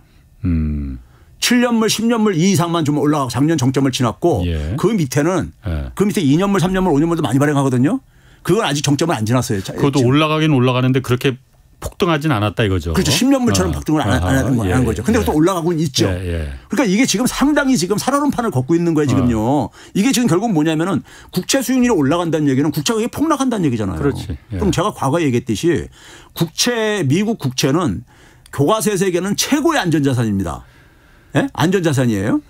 7년물, 10년물 이 이상만 좀 올라가고 작년 정점을 지났고 예. 그 밑에는 그 밑에 2년물, 3년물, 5년물도 많이 발행하거든요. 그건 아직 정점을 안 지났어요. 그것도 올라가긴 올라가는데 그렇게 폭등하진 않았다 이거죠. 그렇죠. 10년물처럼 폭등을 안 하는 거죠. 근데 또 올라가고는 있죠. 그러니까 이게 지금 상당히 지금 살얼음판을 걷고 있는 거예요 지금요. 이게 지금 결국 뭐냐면은 국채 수익률이 올라간다는 얘기는 국채 가격이 폭락한다는 얘기잖아요. 그렇지. 그럼 제가 과거에 얘기했듯이 미국 국채는 교과서의 세계는 최고의 안전자산입니다. 예? 안전자산이에요.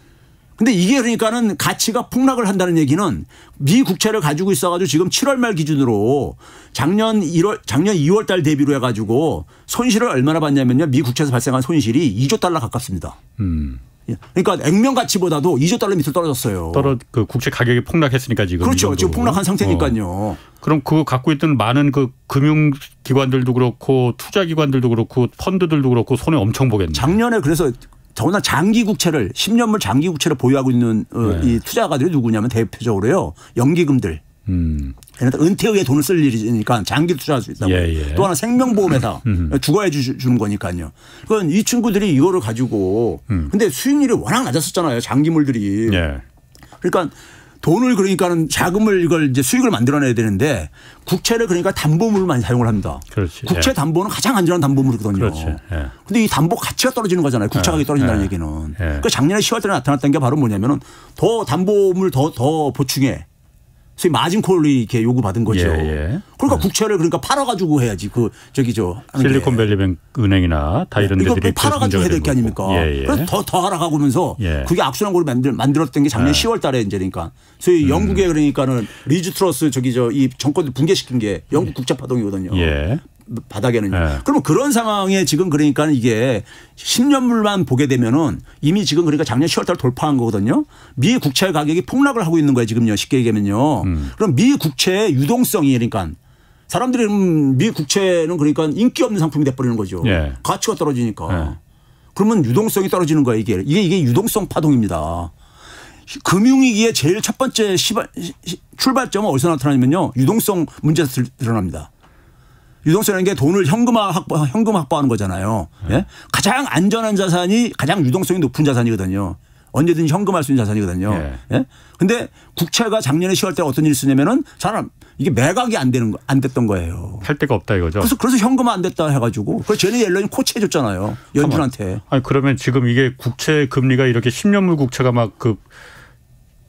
근데 이게 그러니까는 가치가 폭락을 한다는 얘기는 미 국채를 가지고 있어가지고 지금 7월 말 기준으로 작년 2월 달 대비로 해가지고 손실을 얼마나 봤냐면요. 미 국채에서 발생한 손실이 2조 달러 가깝습니다. 그러니까 액면 가치보다도 2조 달러 밑으로 떨어졌어요. 그 국채 가격이 폭락했으니까 지금. 그렇죠. 지금 폭락한 상태니까요. 그럼 그거 갖고 있던 많은 그 금융기관들도 그렇고 투자기관들도 그렇고 펀드들도 그렇고 손해 엄청 보겠네요. 작년에 그래서 더구나 장기 국채를 10년물 장기 국채를 보유하고 있는 이 투자가들이 누구냐면 대표적으로요. 연기금들. 은퇴 후에 돈을 쓸 일이니까 장기 투자할 수 있다고. 또 하나 생명보험에다 주거해 주는 거니까요. 그건 이 친구들이 이거를 가지고 근데 수익률이 워낙 낮았었잖아요. 장기물들이. 그러니까 돈을 그러니까는 자금을 이걸 이제 수익을 만들어내야 되는데 국채를 그러니까 담보물만 사용을 합니다. 그렇지. 국채 담보는 가장 안전한 담보물이거든요. 그렇지. 근데 이 담보 가치가 떨어지는 거잖아요. 국채 가격이 떨어진다는 얘기는. 그러니까 작년에 10월 달에 나타났던 게 바로 뭐냐면은 더 담보물 더 보충해. 소위 마진콜이 이렇게 요구받은 거죠. 그러니까 국채를 그러니까 팔아가지고 해야지 실리콘밸리 은행이나 다 이런 데들이 팔아가지고 해야 될 게 아닙니까? 그래서 더 하락하면서 그게 악순환 고리 만들었던 게 작년 10월 달에 이제 그러니까 소위 영국에 그러니까는 리즈 트러스 이 정권들 붕괴시킨 게 영국 국채 파동이거든요. 바닥에는요. 그러면 그런 상황에 지금 그러니까 이게 10년물만 보게 되면은 이미 지금 그러니까 작년 10월 달 돌파한 거거든요. 미 국채 가격이 폭락을 하고 있는 거예요. 지금요. 쉽게 얘기하면요. 그럼 미 국채의 유동성이 그러니까 사람들이 미 국채는 그러니까 인기 없는 상품이 돼버리는 거죠. 가치가 떨어지니까. 그러면 유동성이 떨어지는 거예요. 이게 유동성 파동입니다. 금융위기의 제일 첫 번째 출발점은 어디서 나타나냐면요. 유동성 문제에서 드러납니다. 유동성이라는 게 돈을 현금 확보하는 거잖아요. 가장 안전한 자산이 가장 유동성이 높은 자산이거든요. 언제든지 현금할 수 있는 자산이거든요. 그런데 국채가 작년에 10월 때 어떤 일이 있었냐면은 이게 매각이 안 됐던 거예요. 할 데가 없다 이거죠. 그래서 현금 안 됐다 해가지고 그래서 제니 옐런이 코치해 줬잖아요. 연준한테. 아니 그러면 지금 이게 국채 금리가 이렇게 10년물 국채가 막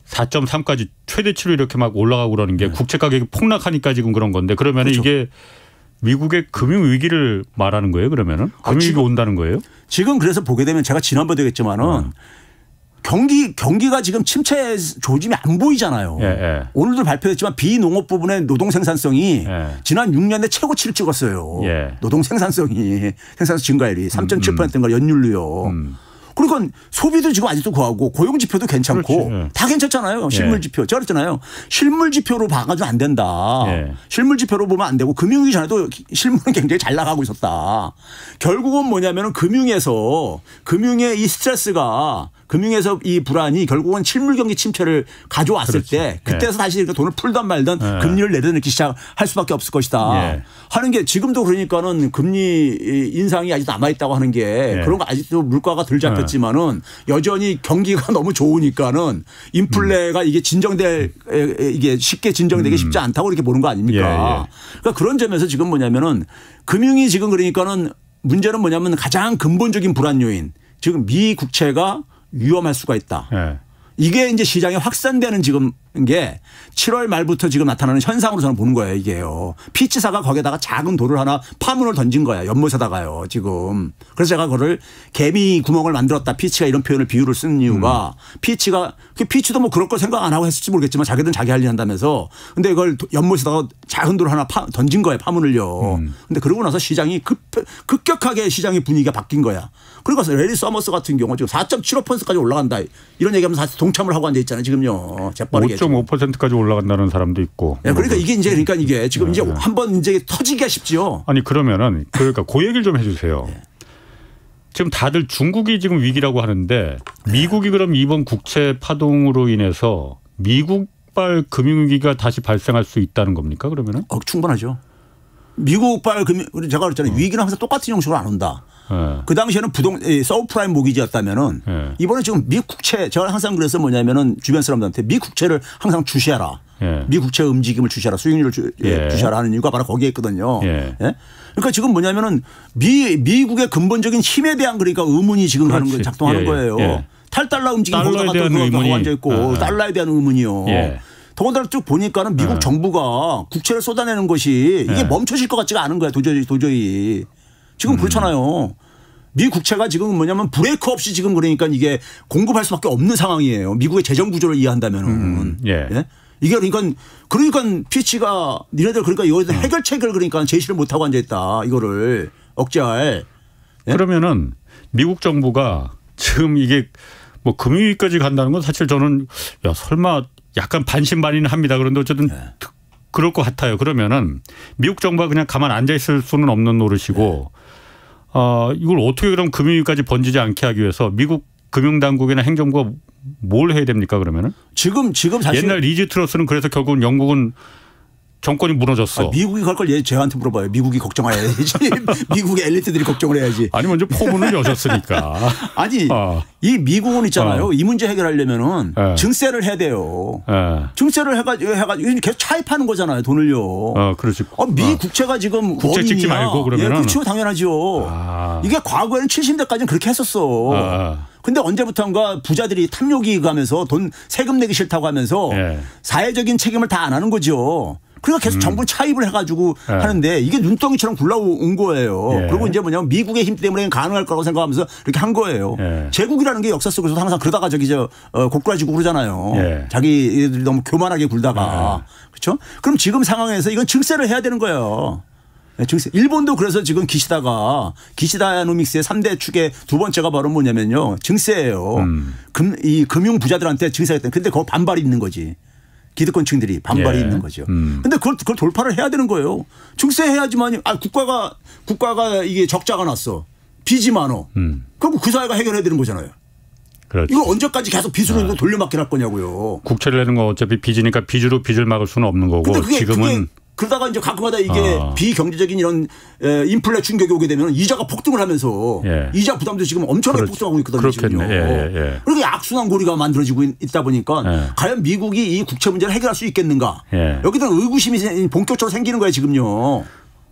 4.3까지 최대치로 이렇게 막 올라가고 그러는 게 국채 가격이 폭락하니까 지금 그런 건데 그러면 그렇죠. 이게 미국의 금융 위기를 말하는 거예요, 그러면은? 금융 위기가 온다는 거예요? 지금 그래서 보게 되면 제가 지난번에도 얘기했지만은 경기가 지금 침체 조짐이 안 보이잖아요. 오늘도 발표했지만 비농업 부분의 노동 생산성이 지난 6년에 최고치를 찍었어요. 노동 생산성 증가율이 3.7%인 걸 연율로요. 그러니까 소비도 지금 아직도 고하고 고용 지표도 괜찮고 다 괜찮잖아요. 실물 지표. 제가 그랬잖아요. 실물 지표로 봐가지고 안 된다. 실물 지표로 보면 안 되고 금융위기 전에도 실물은 굉장히 잘 나가고 있었다. 결국은 뭐냐면은 금융의 이 스트레스가 금융에서 이 불안이 결국은 실물 경기 침체를 가져왔을 그렇지. 때 그때서 다시 돈을 풀던 말던 금리를 내려놓기 시작할 수밖에 없을 것이다 하는 게 지금도 그러니까는 금리 인상이 아직 남아있다고 하는 게 그런 거 아직도 물가가 덜 잡혔지만은 여전히 경기가 너무 좋으니까는 인플레가 이게 진정될 이게 쉽게 진정되기 쉽지 않다고 이렇게 보는 거 아닙니까? 그러니까 그런 점에서 지금 뭐냐면은 금융이 지금 그러니까는 문제는 뭐냐면 가장 근본적인 불안 요인 지금 미 국채가 위험할 수가 있다. 이게 이제 시장에 확산되는 지금 게 7월 말부터 지금 나타나는 현상으로 저는 보는 거예요. 이게요. 피치사가 거기에다가 작은 돌을 하나 파문을 던진 거야. 연못에다가요. 지금. 그래서 제가 그거를 개미 구멍을 만들었다. 피치가 이런 표현을 비유를 쓴 이유가 피치도 뭐 그럴 거 생각 안 하고 했을지 모르겠지만 자기들은 자기 할 일 한다면서 근데 이걸 연못에다가 작은 돌을 하나 던진 거예요. 파문을요. 근데 그러고 나서 시장이 급격하게 시장의 분위기가 바뀐 거야. 그리고 레리 서머스 같은 경우 지금 4.75%까지 올라간다. 이런 얘기하면서 다시 동참을 하고 앉아 있잖아요. 지금요. 재빠르게. 5.5%까지 올라간다는 사람도 있고. 그러니까 이게 이제 그러니까 이게 지금 이제 한번 이제 터지기가 쉽지요. 아니 그러면은 그러니까 그 얘기를 좀 해주세요. 지금 다들 중국이 지금 위기라고 하는데 미국이 그럼 이번 국채 파동으로 인해서 미국발 금융위기가 다시 발생할 수 있다는 겁니까 그러면은? 충분하죠. 미국발 금융 제가 그랬잖아요. 위기는 항상 똑같은 형식으로 안 온다. 그 당시에는 서브프라임 모기지였다면은 이번에 지금 미 국채 제가 항상 그래서 뭐냐면은 주변 사람들한테 미 국채를 항상 주시하라. 미 국채 움직임을 주시하라. 수익률을 주시하라 하는 이유가 바로 거기에 있거든요. 그러니까 지금 뭐냐면은 미국의 근본적인 힘에 대한 그러니까 의문이 지금 하는 거 작동하는 거예요. 탈달러 움직임 거기다가 또 앉아 있고 달러에 대한 의문이요. 더군다나 쭉 보니까는 미국 정부가 국채를 쏟아내는 것이 이게 멈춰질 것 같지가 않은 거야. 도저히. 지금 그렇잖아요. 미 국채가 지금 뭐냐면 브레이크 없이 지금 그러니까 이게 공급할 수밖에 없는 상황이에요. 미국의 재정 구조를 이해한다면은. 이게 그러니까 피치가 니네들 그러니까 이거에 해결책을 그러니까 제시를 못하고 앉아있다. 이거를 억제할. 그러면은 미국 정부가 지금 이게 뭐 금융위기까지 간다는 건 사실 저는 야 설마 약간 반신반의는 합니다. 그런데 어쨌든 그럴 것 같아요. 그러면은 미국 정부가 그냥 가만 앉아 있을 수는 없는 노릇이고 이걸 어떻게 그럼 금융위기까지 번지지 않게 하기 위해서 미국 금융당국이나 행정부가 뭘 해야 됩니까 그러면은? 지금 사실 옛날 리즈 트러스는 그래서 결국은 영국은 정권이 무너졌어. 미국이 갈 걸 저한테 물어봐요. 미국이 걱정해야지. 미국의 엘리트들이 걱정을 해야지. 아니 먼저 포문을 여셨으니까. 아니 이 미국은 있잖아요. 이 문제 해결하려면은 증세를 해야 돼요. 증세를 해가지고 계속 차입하는 거잖아요. 돈을요. 그렇지. 미 국채가 지금 국채 찍지 말고 그러면은. 그렇죠. 당연하죠. 이게 과거에는 70대까지는 그렇게 했었어. 근데 언제부턴가 부자들이 탐욕이 가면서 돈 세금 내기 싫다고 하면서 사회적인 책임을 다 안 하는 거죠. 그러니까 계속 정부는 차입을 해가지고 하는데 이게 눈덩이처럼 굴러온 거예요. 그리고 이제 뭐냐면 미국의 힘 때문에 가능할 거라고 생각하면서 이렇게 한 거예요. 제국이라는 게 역사 속에서도 항상 그러다가 고꾸라지고 그러잖아요. 자기들이 너무 교만하게 굴다가. 그렇죠? 그럼 지금 상황에서 이건 증세를 해야 되는 거예요. 증세. 일본도 그래서 지금 기시다노믹스의 3대 축의 두 번째가 바로 뭐냐면요. 증세예요. 이 금융 부자들한테 증세가 있다. 근데 그거 반발이 있는 거지. 기득권층들이 반발이 있는 거죠. 근데 그걸 돌파를 해야 되는 거예요. 증세해야지만 국가가 이게 적자가 났어. 빚이 많어. 그럼 그 사회가 해결해야 되는 거잖아요. 그렇죠. 이걸 언제까지 계속 빚으로 돌려막기를 할 거냐고요. 국채를 내는 건 어차피 빚이니까 빚으로 빚을 막을 수는 없는 거고 지금은 그러다가 이제 가끔가다 이게 비경제적인 이런 인플레 충격이 오게 되면 이자가 폭등을 하면서 이자 부담도 지금 엄청나게 폭등하고 있거든요. 지금요. 그러니까 악순환 고리가 만들어지고 있다 보니까 과연 미국이 이 국채 문제를 해결할 수 있겠는가. 여기다 의구심이 본격적으로 생기는 거예요. 지금요.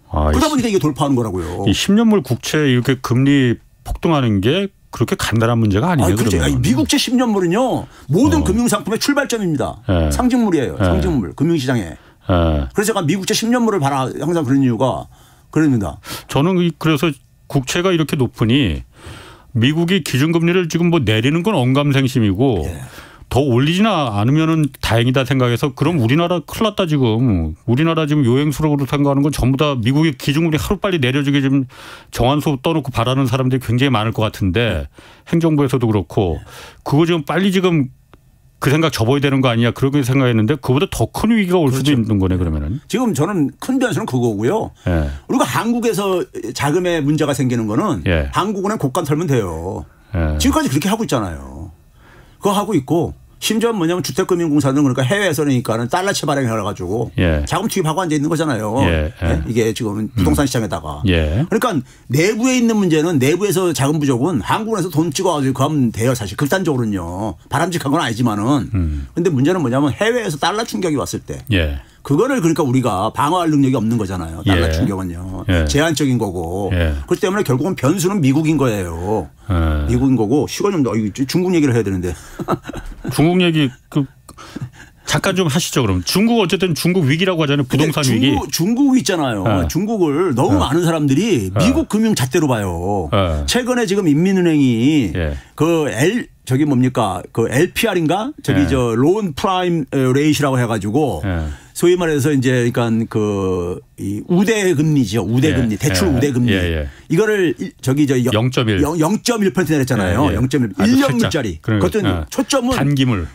그러다 보니까 이게 돌파하는 거라고요. 이 10년물 국채 이렇게 금리 폭등하는 게 그렇게 간단한 문제가 아니에요. 그렇죠. 미국채 10년물은요. 모든 금융상품의 출발점입니다. 상징물이에요. 상징물. 금융시장에. 그래서 제가 미국채 10년물을 봐라 항상 그런 이유가 그럽니다. 저는 그래서 국채가 이렇게 높으니 미국이 기준금리를 지금 뭐 내리는 건 언감생심이고 더 올리지나 않으면은 다행이다 생각해서 그럼 우리나라 큰일 났다 지금. 우리나라 지금 요행수로 생각하는 건 전부 다 미국의 기준금리 하루빨리 내려주게 지금 정한수 떠놓고 바라는 사람들이 굉장히 많을 것 같은데 행정부에서도 그렇고 그거 지금 빨리 지금 그 생각 접어야 되는 거 아니냐 그렇게 생각했는데 그보다 더 큰 위기가 올 수도 있는 거네 그러면은. 지금 저는 큰 변수는 그거고요. 우리가 한국에서 자금에 문제가 생기는 거는 한국은행 곡간 털면 돼요. 지금까지 그렇게 하고 있잖아요. 그거 하고 있고 심지어 뭐냐면 주택금융공사는 그러니까 해외에서 그러니까는 달러채 발행해가지고 예. 자금 투입하고 앉아 있는 거잖아요. 예. 예. 이게 지금 부동산 시장에다가. 예. 그러니까 내부에 있는 문제는 내부에서 자금 부족은 한국에서 돈 찍어가지고 가면 돼요. 사실 극단적으로는요. 바람직한 건 아니지만은. 그런데 문제는 뭐냐면 해외에서 달러 충격이 왔을 때. 예. 그거를 그러니까 우리가 방어할 능력이 없는 거잖아요. 달러 예. 충격은요. 예. 제한적인 거고. 예. 그렇기 때문에 결국은 변수는 미국인 거예요. 예. 미국인 거고 시간 좀 중국 얘기를 해야 되는데. 중국 얘기 잠깐 좀 하시죠. 그럼 중국 어쨌든 중국 위기라고 하잖아요. 부동산 위기. 중국 있잖아요. 중국을 너무 많은 사람들이 미국 금융 잣대로 봐요. 최근에 지금 인민은행이 저기 뭡니까 그 LPR인가 저기 저 론 프라임 레이시라고 해가지고 소위 말해서 이제 그러니까 이 우대 금리죠. 우대 금리 대출 우대 금리 이거를 저기 저 0.1% 내렸잖아요. 0.1 1년물짜리. 그것도 초점은 단기물.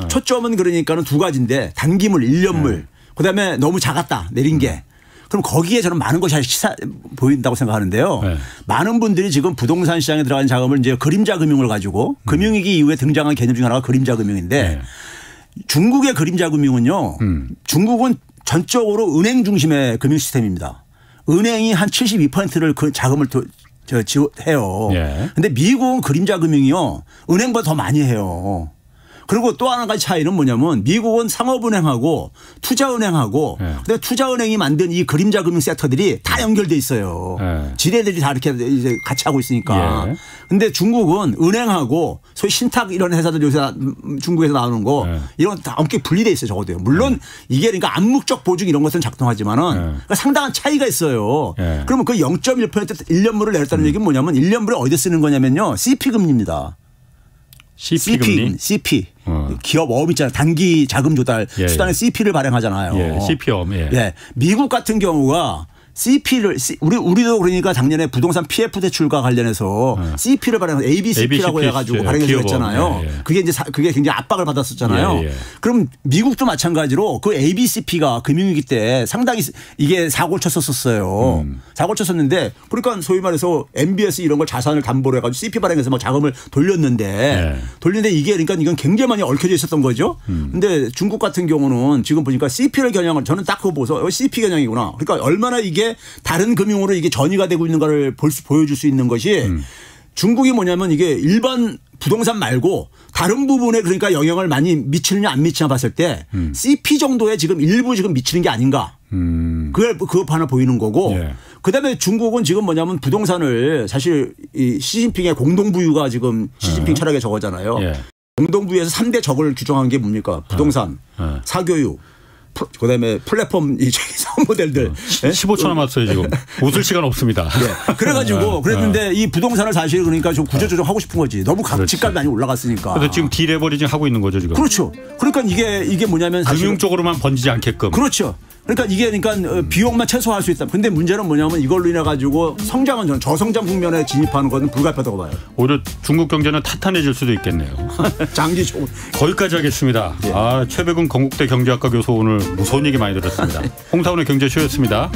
초점은 그러니까는 두 가지인데 단기물 1년물 그다음에 너무 작았다 내린 게. 그럼 거기에 저는 많은 것이 보인다고 생각하는데요. 많은 분들이 지금 부동산 시장에 들어간 자금을 이제 그림자 금융을 가지고 금융위기 이후에 등장한 개념 중 하나가 그림자 금융인데 중국의 그림자 금융은요. 중국은 전적으로 은행 중심의 금융 시스템입니다. 은행이 한 72%를 그 자금을 해요. 그런데 미국은 그림자 금융이요. 은행보다 더 많이 해요. 그리고 또 하나 가지 차이는 뭐냐면 미국은 상업은행하고 투자은행하고 그다음에 투자은행이 만든 이 그림자 금융 섹터들이 다 연결돼 있어요. 지네들이 다 이렇게 이제 같이 하고 있으니까. 그런데 중국은 은행하고 소위 신탁 이런 회사들 요새 중국에서 나오는 거 이런 다 엄격히 분리돼 있어요. 적어도요. 물론 이게 그러니까 암묵적 보증 이런 것은 작동하지만은 그러니까 상당한 차이가 있어요. 그러면 그 0.1% 1년물을 내렸다는 얘기는 뭐냐면 1년물을 어디에 쓰는 거냐면요. CP 금리입니다. CP. 기업 어음 있잖아요. 단기 자금 조달 수단에 CP를 발행하잖아요. CP엄. 미국 같은 경우가 CP를 우리도 그러니까 작년에 부동산 PF 대출과 관련해서 CP를 발행해서 ABCP라고 해가지고 발행해서 했잖아요. 그게 이제 그게 굉장히 압박을 받았었잖아요. 그럼 미국도 마찬가지로 그 ABCP가 금융위기 때 상당히 이게 사고를 쳤었어요. 사고를 쳤었는데 그러니까 소위 말해서 MBS 이런 걸 자산을 담보로 해가지고 CP 발행해서 막 자금을 돌렸는데 이게 그러니까 이건 굉장히 많이 얽혀져 있었던 거죠. 근데 중국 같은 경우는 지금 보니까 CP를 겨냥을 저는 딱 그거 보고서 CP 겨냥이구나. 그러니까 얼마나 이게 다른 금융으로 이게 전이가 되고 있는 거를 보여줄 수 있는 것이 중국이 뭐냐면 이게 일반 부동산 말고 다른 부분에 그러니까 영향을 많이 미치느냐 안 미치냐 봤을 때 CP 정도에 지금 일부 지금 미치는 게 아닌가. 그거 하나 보이는 거고 그다음에 중국은 지금 뭐냐면 부동산을 사실 이 시진핑의 공동부유가 지금 시진핑 철학에 저거잖아요. 공동부유에서 3대 적을 규정한 게 뭡니까? 부동산, 사교육. 그다음에 플랫폼 이 사업 모델들 15초 남았어요 지금. 웃을 시간 없습니다. 그래가지고 그랬는데 이 부동산을 사실 그러니까 좀 구조조정하고 싶은 거지. 너무 집값이 많이 올라갔으니까. 그래서 지금 디레버리징 하고 있는 거죠 지금. 그렇죠. 그러니까 이게 뭐냐면 금융 쪽으로만 번지지 않게끔. 그렇죠. 그러니까 이게 그러니까 비용만 최소화할 수 있다. 근데 문제는 뭐냐면 이걸로 인해 가지고 성장은 저는 저성장 국면에 진입하는 것은 불가피하다고 봐요. 오히려 중국 경제는 탄탄해질 수도 있겠네요. 장기적으로. 거기까지 하겠습니다. 최백운 건국대 경제학과 교수 오늘 무서운 얘기 많이 들었습니다. 홍사원의 경제쇼였습니다.